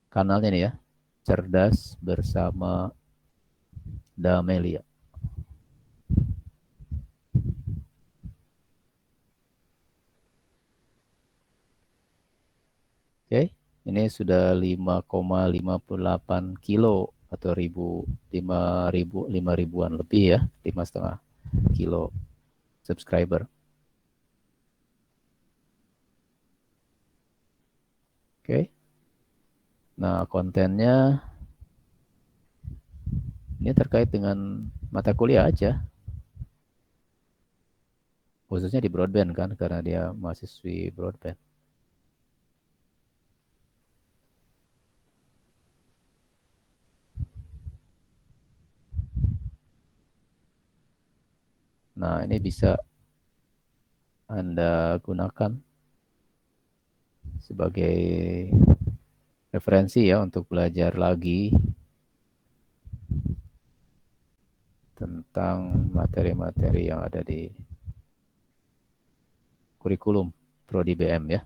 kanalnya nih ya, cerdas bersama Damelia. Ini sudah 5,58 kilo atau 5 ribuan lebih ya, 5,5 kilo subscriber. Oke. Nah, kontennya ini terkait dengan mata kuliah aja, khususnya di broadband kan, karena dia mahasiswi broadband. Nah, ini bisa Anda gunakan sebagai referensi ya untuk belajar lagi tentang materi-materi yang ada di kurikulum Prodi BM ya.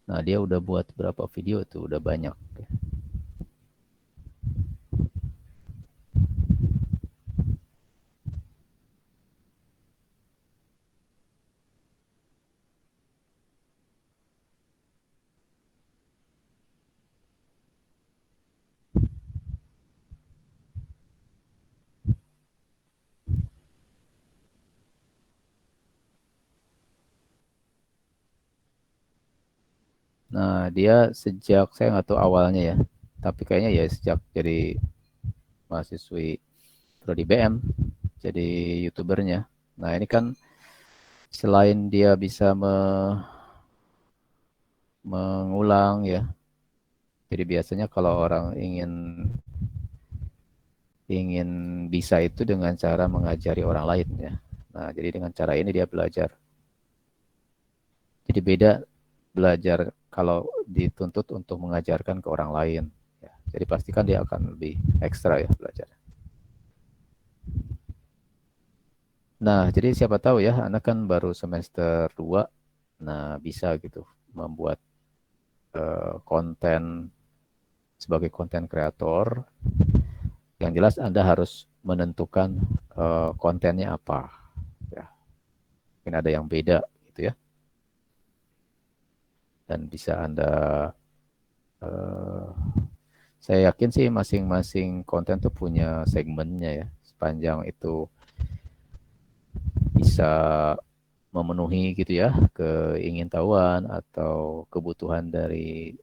Nah, dia udah buat berapa video tuh, udah banyak. Nah, dia sejak, saya nggak tahu awalnya ya, tapi kayaknya ya sejak jadi mahasiswi Prodi BM, jadi YouTubernya. Nah, ini kan selain dia bisa mengulang ya, jadi biasanya kalau orang ingin ingin bisa itu dengan cara mengajari orang lain ya. Nah, jadi dengan cara ini dia belajar. Jadi beda belajar kalau dituntut untuk mengajarkan ke orang lain. Ya, jadi pastikan dia akan lebih ekstra ya belajar. Nah, jadi siapa tahu ya, anak kan baru semester 2, nah bisa gitu membuat konten sebagai konten kreator. Yang jelas Anda harus menentukan kontennya apa. Ya, mungkin ada yang beda gitu ya. Dan bisa Anda, eh, saya yakin sih masing-masing konten tuh punya segmennya ya. Sepanjang itu bisa memenuhi gitu ya keingintahuan atau kebutuhan dari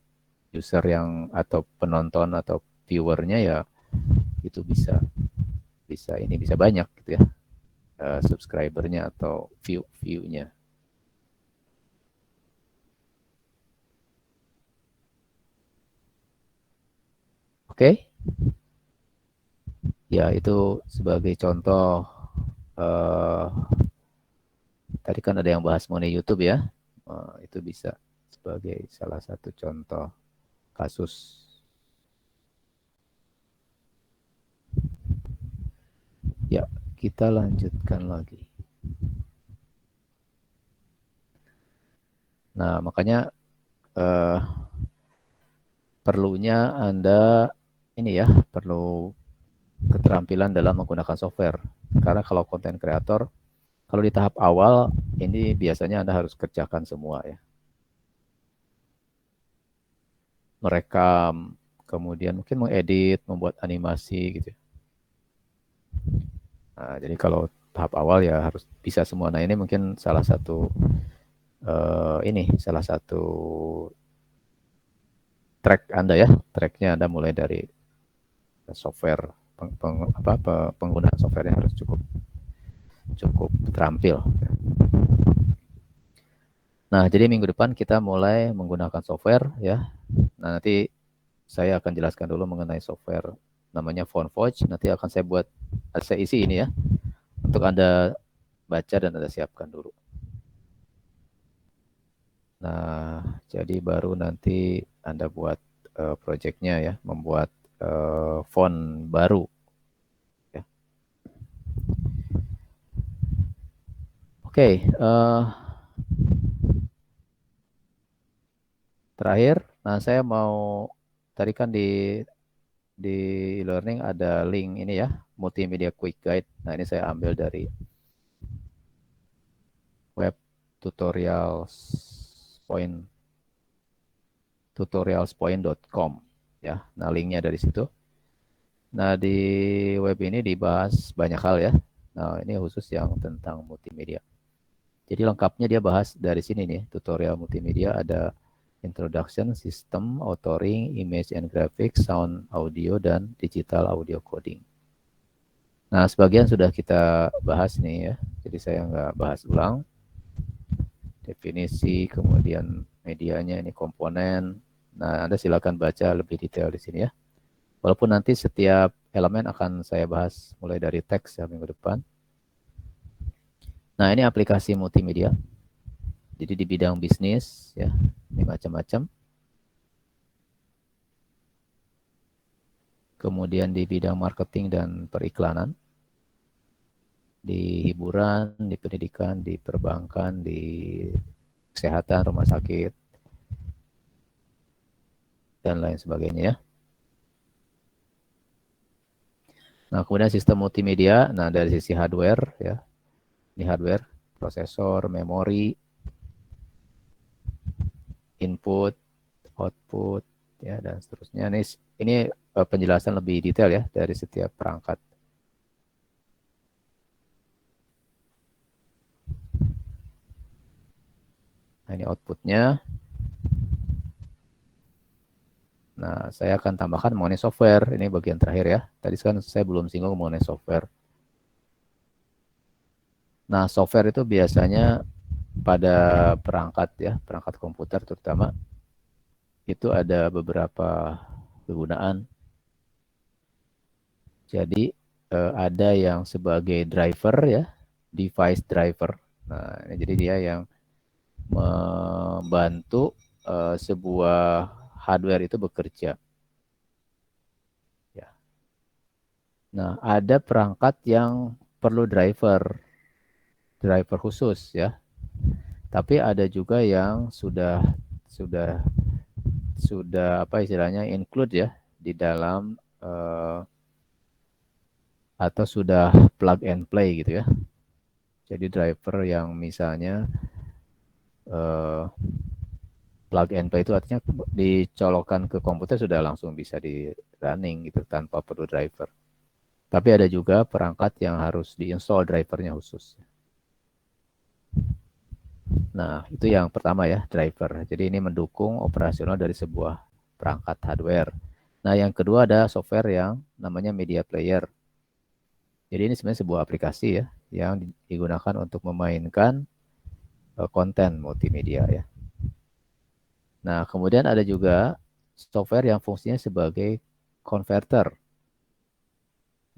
user yang atau penonton atau viewernya ya, itu bisa bisa ini bisa banyak gitu ya, subscribernya atau viewnya. Oke, ya itu sebagai contoh. eh, Tadi kan ada yang bahas mengenai YouTube ya. Itu bisa sebagai salah satu contoh kasus. Ya, kita lanjutkan lagi. Nah, makanya eh, perlunya Anda ini ya, perlu keterampilan dalam menggunakan software. Karena kalau konten kreator, kalau di tahap awal ini biasanya Anda harus kerjakan semua ya. Merekam, kemudian mungkin mengedit, membuat animasi gitu. Nah, jadi kalau tahap awal ya harus bisa semua. Nah, ini mungkin salah satu salah satu track Anda ya. Tracknya Anda mulai dari software penggunaan software yang harus cukup cukup terampil. Nah, jadi minggu depan kita mulai menggunakan software ya. Nah, nanti saya akan jelaskan dulu mengenai software namanya FontForge. Nanti akan saya isi ini ya untuk Anda baca dan Anda siapkan dulu. Nah, jadi baru nanti Anda buat project-nya ya, membuat font baru ya. Oke, terakhir, nah saya mau tadi kan di e-learning ada link ini ya, multimedia quick guide. Nah, ini saya ambil dari web tutorialspoint.com ya. Nah, linknya dari situ. Nah, di web ini dibahas banyak hal ya. Nah, ini khusus yang tentang multimedia. Jadi lengkapnya dia bahas dari sini nih, tutorial multimedia ada introduction, system, authoring, image and graphics, sound, audio, dan digital audio coding. Nah, sebagian sudah kita bahas nih ya, jadi saya nggak bahas ulang. Definisi, kemudian medianya, ini komponen. Nah, Anda silakan baca lebih detail di sini ya. Walaupun nanti setiap elemen akan saya bahas mulai dari teks ya minggu depan. Nah, ini aplikasi multimedia. Jadi di bidang bisnis ya, ini macam-macam. Kemudian di bidang marketing dan periklanan, di hiburan, di pendidikan, di perbankan, di kesehatan, rumah sakit, dan lain sebagainya ya. Nah, kemudian sistem multimedia, nah dari sisi hardware ya, ini hardware, prosesor, memori, input, output, ya dan seterusnya. Ini penjelasan lebih detail ya dari setiap perangkat. Nah, ini outputnya. Nah, saya akan tambahkan mengenai software. Ini bagian terakhir ya. Tadi kan saya belum singgung mengenai software. Nah, software itu biasanya pada perangkat ya, perangkat komputer terutama, itu ada beberapa kegunaan. Jadi ada yang sebagai driver ya, device driver. Nah, jadi dia yang membantu sebuah hardware itu bekerja. Ya. Nah, ada perangkat yang perlu driver khusus ya. Tapi ada juga yang sudah apa istilahnya include ya di dalam atau sudah plug and play gitu ya. Jadi driver yang misalnya plug and play itu artinya dicolokkan ke komputer sudah langsung bisa di running gitu tanpa perlu driver. Tapi ada juga perangkat yang harus diinstal drivernya khusus. Nah, itu yang pertama ya, driver. Jadi ini mendukung operasional dari sebuah perangkat hardware. Nah, yang kedua ada software yang namanya media player. Jadi ini sebenarnya sebuah aplikasi ya yang digunakan untuk memainkan konten multimedia ya. Nah, kemudian ada juga software yang fungsinya sebagai converter.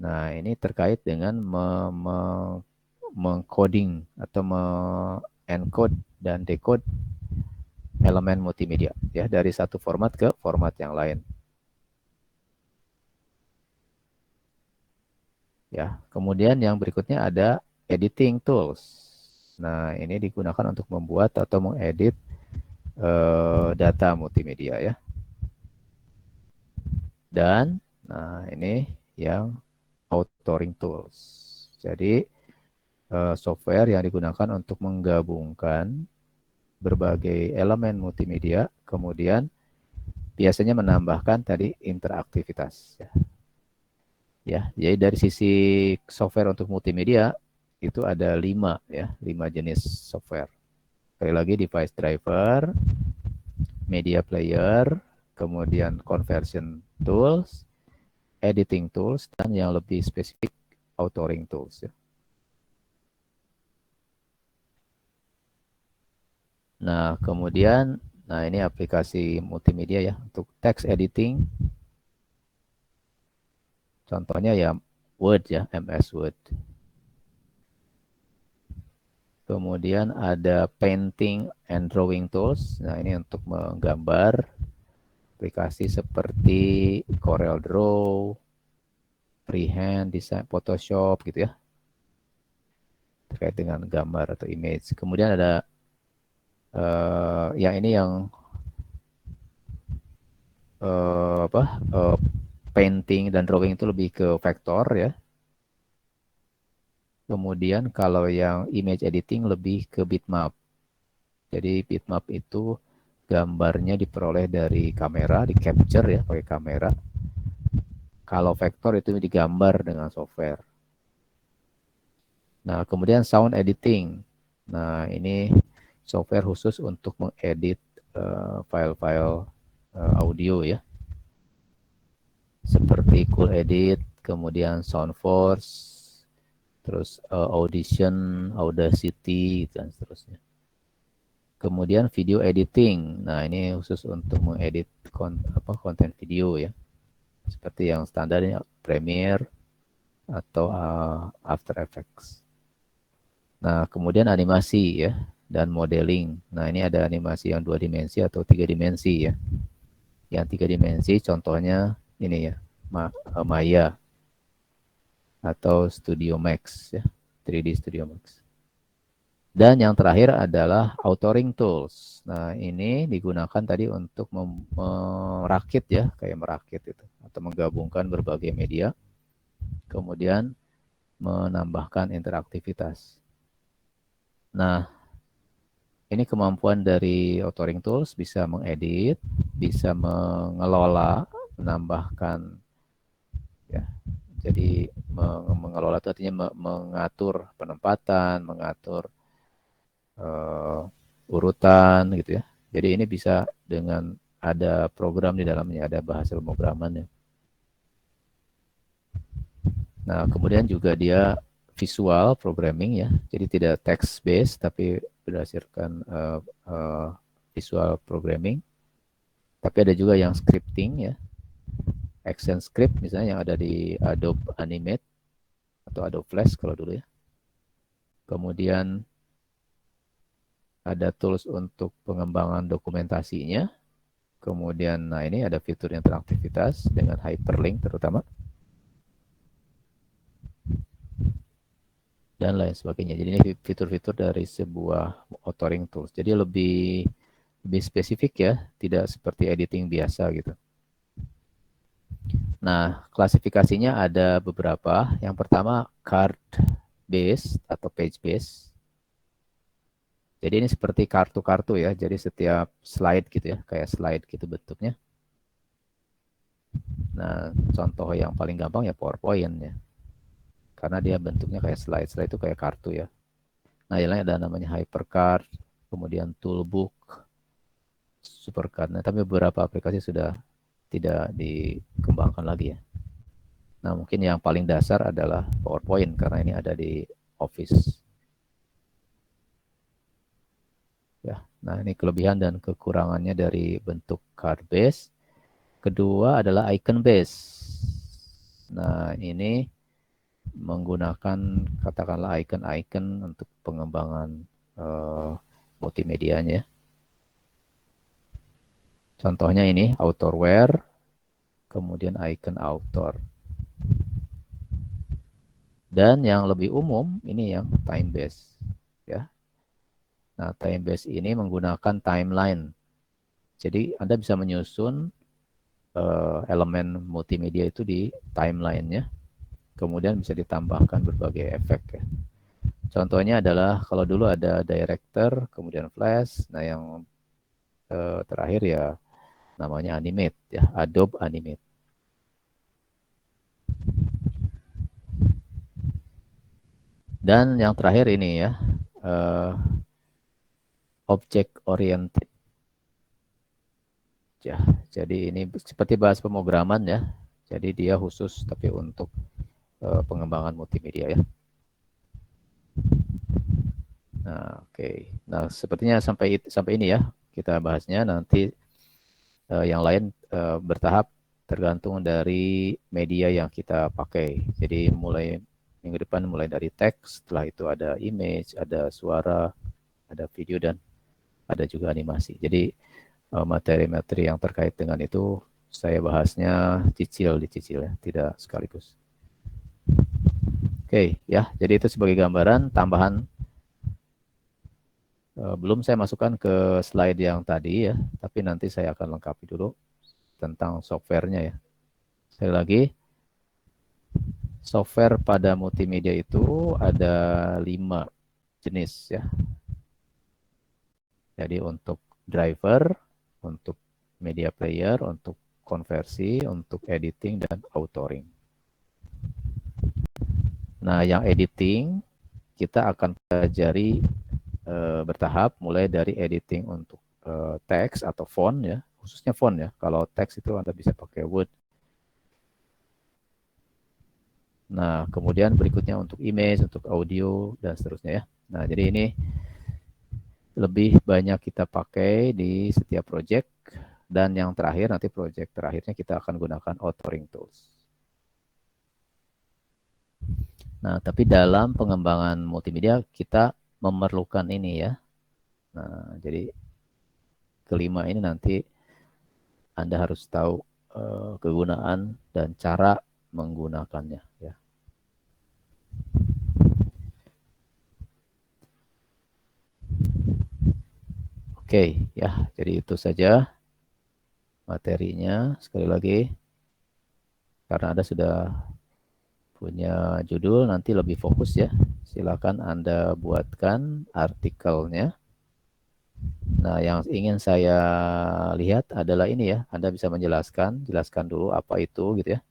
Nah, ini terkait dengan mengcoding atau encode dan decode elemen multimedia ya dari satu format ke format yang lain. Ya, kemudian yang berikutnya ada editing tools. Nah, ini digunakan untuk membuat atau mengedit data multimedia ya. Dan nah ini yang authoring tools. Jadi software yang digunakan untuk menggabungkan berbagai elemen multimedia, kemudian biasanya menambahkan tadi interaktivitas. Ya, jadi dari sisi software untuk multimedia itu ada 5 ya, 5 jenis software. Sekali lagi device driver, media player, kemudian conversion tools, editing tools, dan yang lebih spesifik authoring tools. Ya. Nah, kemudian, nah ini aplikasi multimedia ya untuk text editing. Contohnya ya Word ya, MS Word. Kemudian ada painting and drawing tools. Nah, ini untuk menggambar aplikasi seperti Corel Draw, Freehand, Design, Photoshop gitu ya. Terkait dengan gambar atau image. Kemudian ada yang ini yang painting dan drawing itu lebih ke vektor ya. Kemudian kalau yang image editing lebih ke bitmap. Jadi bitmap itu gambarnya diperoleh dari kamera, di capture ya pakai kamera. Kalau vektor itu digambar dengan software. Nah, kemudian sound editing. Nah, ini software khusus untuk mengedit file-file audio ya. Seperti Cool Edit, kemudian Soundforce, terus Audition, Audacity, dan seterusnya. Kemudian video editing. Nah, ini khusus untuk mengedit konten video ya. Seperti yang standarnya Premiere atau After Effects. Nah, kemudian animasi ya dan modeling. Nah, ini ada animasi yang 2 dimensi atau 3 dimensi ya. Yang 3 dimensi contohnya ini ya, Maya atau Studio Max ya, 3D Studio Max. Dan yang terakhir adalah authoring tools. Nah, ini digunakan tadi untuk merakit ya, kayak merakit itu atau menggabungkan berbagai media. Kemudian menambahkan interaktivitas. Nah, ini kemampuan dari authoring tools bisa mengedit, bisa mengelola, menambahkan ya. Jadi mengelola itu artinya mengatur penempatan, mengatur urutan gitu ya. Jadi ini bisa dengan ada program di dalamnya, ada bahasa pemrogramannya. Nah, kemudian juga dia visual programming ya, jadi tidak text based tapi berdasarkan visual programming. Tapi ada juga yang scripting ya, action script misalnya yang ada di Adobe Animate atau Adobe Flash kalau dulu ya. Kemudian ada tools untuk pengembangan dokumentasinya. Kemudian, nah ini ada fitur interaktivitas dengan hyperlink terutama. Dan lain sebagainya. Jadi ini fitur-fitur dari sebuah authoring tools. Jadi lebih spesifik ya, tidak seperti editing biasa gitu. Nah, klasifikasinya ada beberapa. Yang pertama card based atau page based. Jadi ini seperti kartu-kartu ya. Jadi setiap slide gitu ya, kayak slide gitu bentuknya. Nah, contoh yang paling gampang ya PowerPoint ya. Karena dia bentuknya kayak slide. Slide itu kayak kartu ya. Nah, yang lain ada namanya Hypercard, kemudian Toolbook, Supercard. Nah, tapi beberapa aplikasi sudah tidak dikembangkan lagi ya. Nah, mungkin yang paling dasar adalah PowerPoint karena ini ada di Office. Ya, nah ini kelebihan dan kekurangannya dari bentuk card base. Kedua adalah icon base. Nah, ini menggunakan katakanlah icon-icon untuk pengembangan multimedianya. Contohnya ini outerwear, kemudian icon author. Dan yang lebih umum ini yang time base ya. Nah, time base ini menggunakan timeline. Jadi Anda bisa menyusun elemen multimedia itu di timeline-nya. Kemudian bisa ditambahkan berbagai efek ya. Contohnya adalah kalau dulu ada director, kemudian flash. Nah, yang terakhir ya namanya animate ya, Adobe Animate. Dan yang terakhir ini ya, object oriented. Ya, jadi ini seperti bahas pemrograman ya. Jadi dia khusus tapi untuk pengembangan multimedia ya. Nah, oke. Nah, sepertinya sampai ini ya kita bahasnya. Nanti yang lain bertahap tergantung dari media yang kita pakai. Jadi mulai minggu depan mulai dari teks, setelah itu ada image, ada suara, ada video dan ada juga animasi. Jadi materi-materi yang terkait dengan itu saya bahasnya dicicil ya, tidak sekaligus. Oke, ya. Jadi itu sebagai gambaran tambahan. Belum saya masukkan ke slide yang tadi ya, tapi nanti saya akan lengkapi dulu tentang softwarenya ya. Sekali lagi, software pada multimedia itu ada 5 jenis ya. Jadi untuk driver, untuk media player, untuk konversi, untuk editing, dan authoring. Nah, yang editing kita akan pelajari bertahap, mulai dari editing untuk teks atau font ya, khususnya font ya. Kalau teks itu Anda bisa pakai Word. Nah, kemudian berikutnya untuk image, untuk audio, dan seterusnya ya. Nah, jadi ini lebih banyak kita pakai di setiap project. Dan yang terakhir, nanti project terakhirnya kita akan gunakan authoring tools. Nah, tapi dalam pengembangan multimedia kita memerlukan ini ya. Nah, jadi kelima ini nanti Anda harus tahu kegunaan dan cara menggunakannya ya. Oke, ya. Jadi itu saja materinya. Sekali lagi, karena Anda sudah punya judul, nanti lebih fokus ya. Silakan Anda buatkan artikelnya. Nah, yang ingin saya lihat adalah ini ya. Anda bisa jelaskan dulu apa itu gitu ya.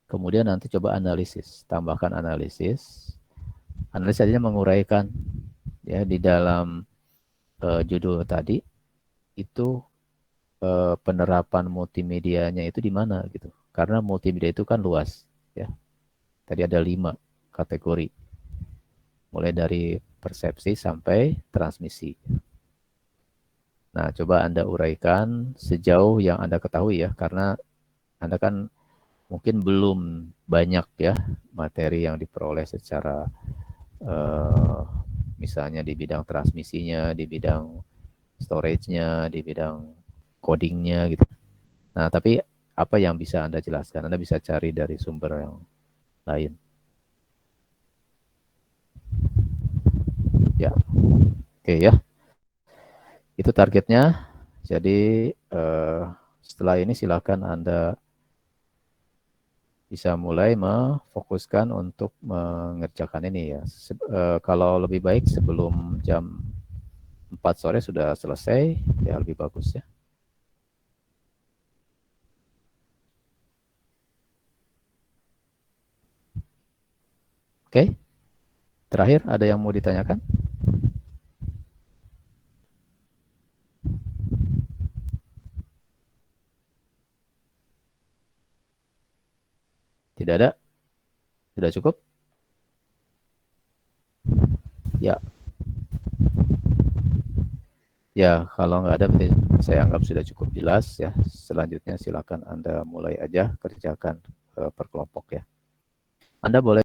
Kemudian nanti coba analisis, tambahkan analisis. Analisis artinya menguraikan ya di dalam judul tadi itu penerapan multimedianya itu di mana gitu. Karena multimedia itu kan luas ya. Tadi ada 5 kategori. Mulai dari persepsi sampai transmisi. Nah, coba Anda uraikan sejauh yang Anda ketahui ya, karena Anda kan mungkin belum banyak ya materi yang diperoleh secara misalnya di bidang transmisinya, di bidang storage-nya, di bidang coding-nya gitu. Nah, tapi apa yang bisa Anda jelaskan? Anda bisa cari dari sumber yang lain. Ya, oke ya. Itu targetnya. Jadi setelah ini silakan Anda bisa mulai memfokuskan untuk mengerjakan ini ya. Kalau lebih baik sebelum jam 4 sore sudah selesai, ya lebih bagus ya. Oke, terakhir ada yang mau ditanyakan? Tidak ada? Sudah cukup? Ya. Ya, kalau nggak ada, saya anggap sudah cukup jelas ya. Selanjutnya silakan Anda mulai aja kerjakan per kelompok ya. Anda boleh